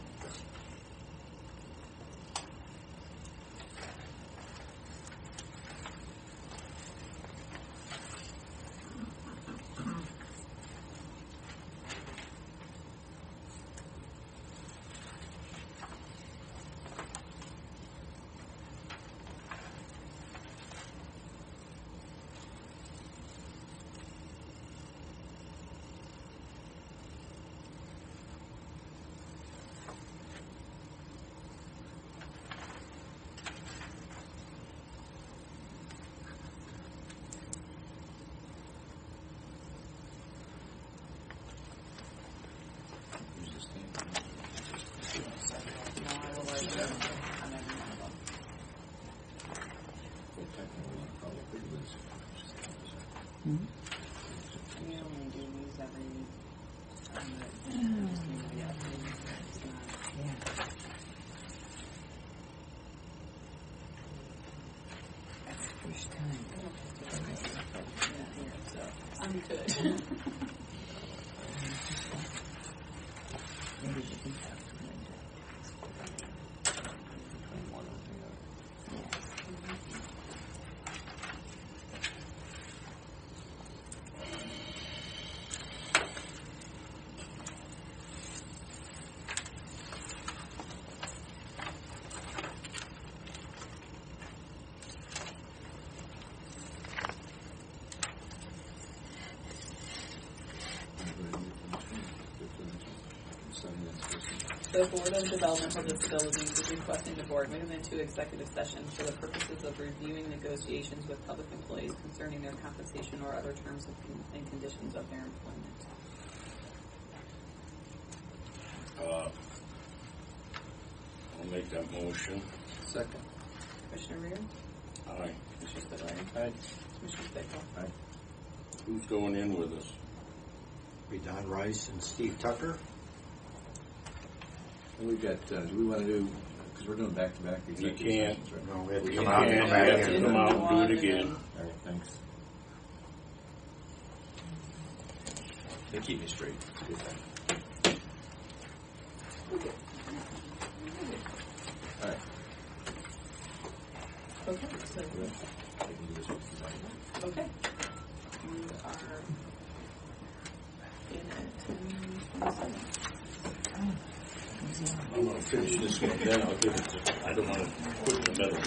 We only do these every time that just need to be updated. It's not. That's the first time. Yeah, here, so I'm good. Maybe you can talk to Linda. The Board of Development of Disabilities is requesting the board move into executive session for the purposes of reviewing negotiations with public employees concerning their compensation or other terms and conditions of their employment. I'll make that motion. Second. Commissioner Rea? Aye. Commissioner Spudler? Aye. Commissioner Claypool? Aye. Who's going in with us? Be Don Rice and Steve Tucker. And we've got, do we want to do, because we're doing back-to-back You executive can't. sessions, right? No, we have to You come out and can't. come You back have to in. come out and do it again. All right, thanks. They keep me straight. Good thing. Okay. All right. Okay, so, I can do this with you. okay. We are in at 10:27. I'm going to finish this one, then I'll give it to, I don't want to put it in the middle.